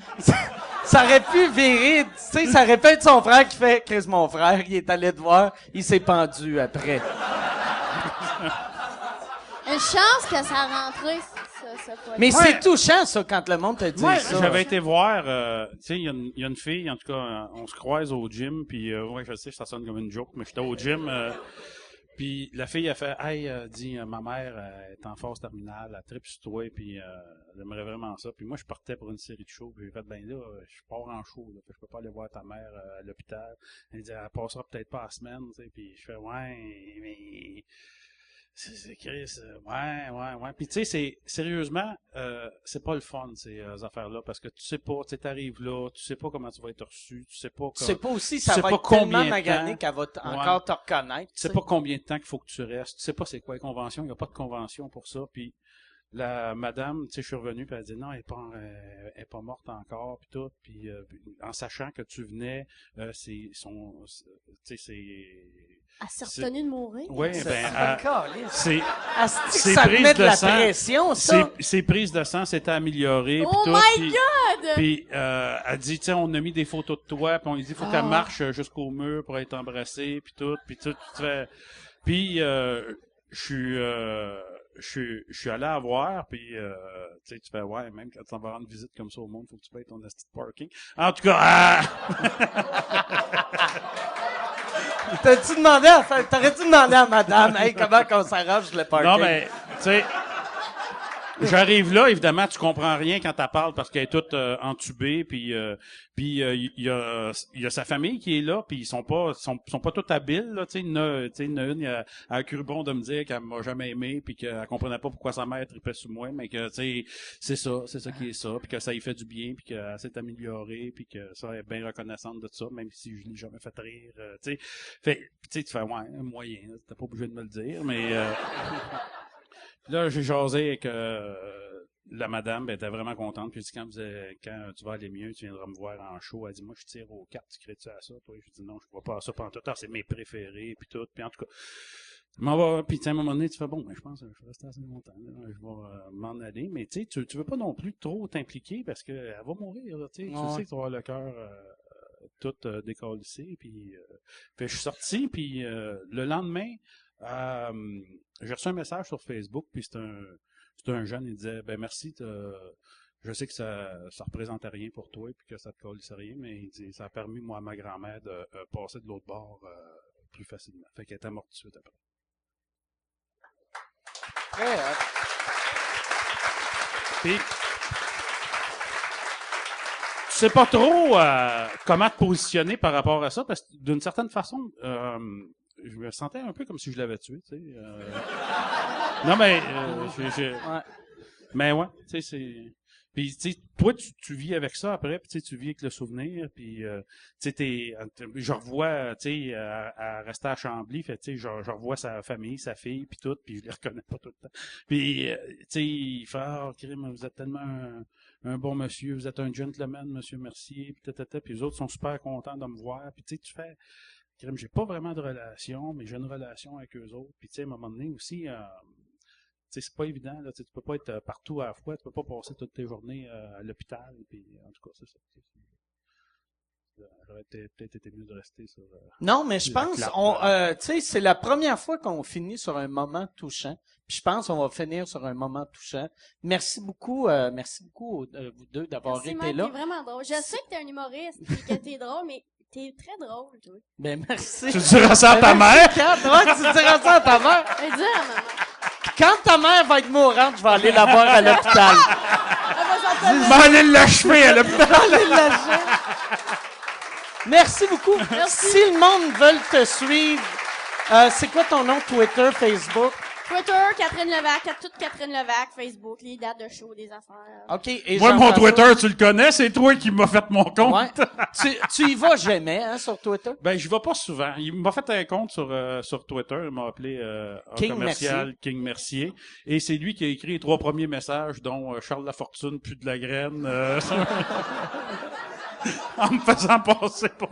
ça aurait pu virer, tu sais, ça aurait pu être son frère qui fait, Chris, mon frère, il est allé te voir, il s'est pendu après. Une chance que ça a rentré, ça Mais Ouais. c'est touchant, ça, quand le monde te dit Ouais, ça. j'avais été voir, tu sais, il y a une fille, en tout cas, on se croise au gym, puis ouais, je sais, ça sonne comme une joke, mais j'étais au gym, puis la fille a fait, hey, dit, ma mère est en phase terminale, elle tripe sur toi, puis elle aimerait vraiment ça. Puis moi, je partais pour une série de shows, puis j'ai fait, ben là, je pars en show, là, fait que je peux pas aller voir ta mère à l'hôpital. Elle dit, elle passera peut-être pas la semaine, tu sais, puis je fais, ouais, mais... C'est Chris, ouais. Puis tu sais, sérieusement, c'est pas le fun ces affaires-là parce que tu sais pas, tu t'arrives là, tu sais pas comment tu vas être reçu, tu sais pas. Tu sais pas aussi, tu ça sais va pas être tellement combien de magané temps. qu'elle va encore te reconnaître. Tu sais pas combien de temps qu'il faut que tu restes, tu sais pas c'est quoi les conventions, il y a pas de convention pour ça. Puis la madame, tu sais, je suis revenu puis elle a dit non, elle est pas morte encore puis tout. Puis en sachant que tu venais, tu sais, c'est Elle s'est retenue de mourir. ouais, ben c'est C'est ça te met de la pression, ça. Ses prises de sang s'étaient améliorées. Oh puis my tout, God! Puis elle dit, tiens, on a mis des photos de toi, puis on lui dit, faut qu'elle marche jusqu'au mur pour être embrassée, puis tout, tu fais... Puis je suis allé à voir, puis tu sais, tu fais, ouais, même quand tu vas rendre visite comme ça au monde, faut que tu payes ton esti de parking. En tout cas, T'aurais-tu demandé à madame, hey, comment qu'on s'arrange le parking? non, mais, tu sais, j'arrive là, évidemment, tu comprends rien quand elle parle parce qu'elle est toute entubée, puis il y a sa famille qui est là, puis ils sont pas tous habiles là, tu sais, il y en a une, elle a cru bon de me dire qu'elle m'a jamais aimé, puis qu'elle comprenait pas pourquoi sa mère tripait sur moi, mais que tu sais c'est ça qui est ça, puis que ça lui fait du bien, puis qu'elle s'est améliorée, puis que ça elle est bien reconnaissante de ça, même si je l'ai jamais fait rire, tu sais. Fait, tu fais ouais, moyen, t'es pas obligé de me le dire, mais là, j'ai jasé avec la madame, ben, elle était vraiment contente. Puis elle dit, quand tu vas aller mieux, tu viendras me voir en show. Elle dit, moi, je tire aux cartes, tu crées-tu à ça, toi? Je dis, non, je vois pas à ça pendant tout. C'est mes préférés, puis tout. Puis en tout cas, puis à un moment donné, tu fais, bon, ben, je pense que je vais rester assez longtemps. Là, je vais m'en aller. Mais tu sais, tu veux pas non plus trop t'impliquer parce qu'elle va mourir. Là, tu sais que tu vas avoir le cœur tout décalissé. Puis je suis sorti, puis le lendemain, j'ai reçu un message sur Facebook, puis c'est un jeune, il disait, ben merci, je sais que ça représentait rien pour toi, puis que ça te calissait rien, mais il dit, ça a permis, moi, à ma grand-mère de passer de l'autre bord plus facilement. Fait qu'elle était morte tout de suite après. Puis, tu sais pas trop comment te positionner par rapport à ça, parce que d'une certaine façon, je me sentais un peu comme si je l'avais tué, tu sais. Non, mais, mais ouais, tu sais, Puis, tu sais, toi, tu vis avec ça après, puis tu sais, tu vis avec le souvenir, puis, tu sais, je revois, tu sais, à rester à Chambly, fait, tu sais, je revois sa famille, sa fille, puis tout, puis je les reconnais pas tout le temps. Puis, tu sais, il fait, ah, crime, vous êtes tellement un bon monsieur, vous êtes un gentleman, monsieur Mercier, puis puis les autres sont super contents de me voir, puis tu sais, tu fais, crime, j'ai pas vraiment de relation, mais j'ai une relation avec eux autres, puis tu sais, à un moment donné aussi, tu sais, c'est pas évident, là, tu peux pas être partout à la fois, tu peux pas passer toutes tes journées à l'hôpital, puis en tout cas, c'est ça. J'aurais peut-être été mieux de rester sur... Non, mais je pense, tu sais, c'est la première fois qu'on finit sur un moment touchant. Puis je pense qu'on va finir sur un moment touchant. Merci beaucoup vous deux d'avoir Merci, été Mike, là. t'es vraiment drôle. Je sais que t'es un humoriste et que t'es drôle, mais t'es très drôle, toi. Ben, merci. Tu diras ça à ta mère? Ouais, tu diras ça à ta mère. Mais dis à maman. Quand ta mère va être mourante, je vais aller la voir à l'hôpital. Je vais aller l'achever à l'hôpital. Aller la lâcher. Merci beaucoup. Merci. Si le monde veut te suivre, c'est quoi ton nom, Twitter, Facebook? Twitter, Catherine Levac, toute Catherine Levac, Facebook, les dates de show, des affaires. OK. Et Moi, mon Jean-François? Twitter, tu le connais, c'est toi qui m'as fait mon compte. Ouais. Tu y vas jamais, hein, sur Twitter? Ben, je vais pas souvent. Il m'a fait un compte sur Twitter. Il m'a appelé en King commercial King Mercier. Et c'est lui qui a écrit les 3 premiers messages, dont Charles Lafortune, puis de la graine, en me faisant passer pour...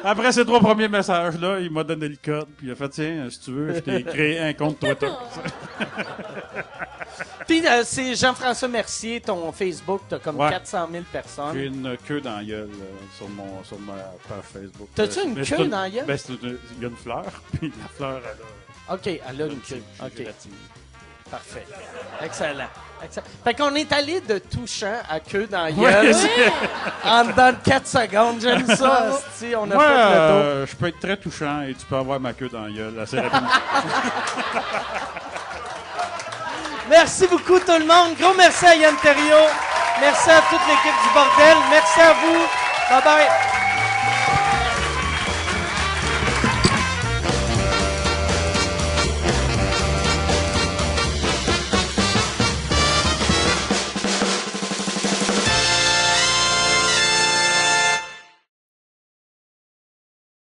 Après ces 3 premiers messages-là, il m'a donné le code, puis il a fait, tiens, si tu veux, je t'ai créé un compte Twitter. Puis c'est Jean-François Mercier, ton Facebook, t'as comme 400 000 personnes. J'ai une queue dans la gueule sur ma page Facebook. T'as-tu une queue dans la gueule? Ben, il y a une fleur, puis la fleur, elle a... OK, elle a une queue. OK, Gélatine. parfait. Excellent. Fait qu'on est allé de touchant à queue dans la gueule en dedans de 4 secondes. J'aime ça, asti, on a Moi, fait le tour. je peux être très touchant et tu peux avoir ma queue dans la gueule assez rapidement. Merci beaucoup tout le monde. Gros merci à Yann Terriot. Merci à toute l'équipe du bordel. Merci à vous. Bye bye.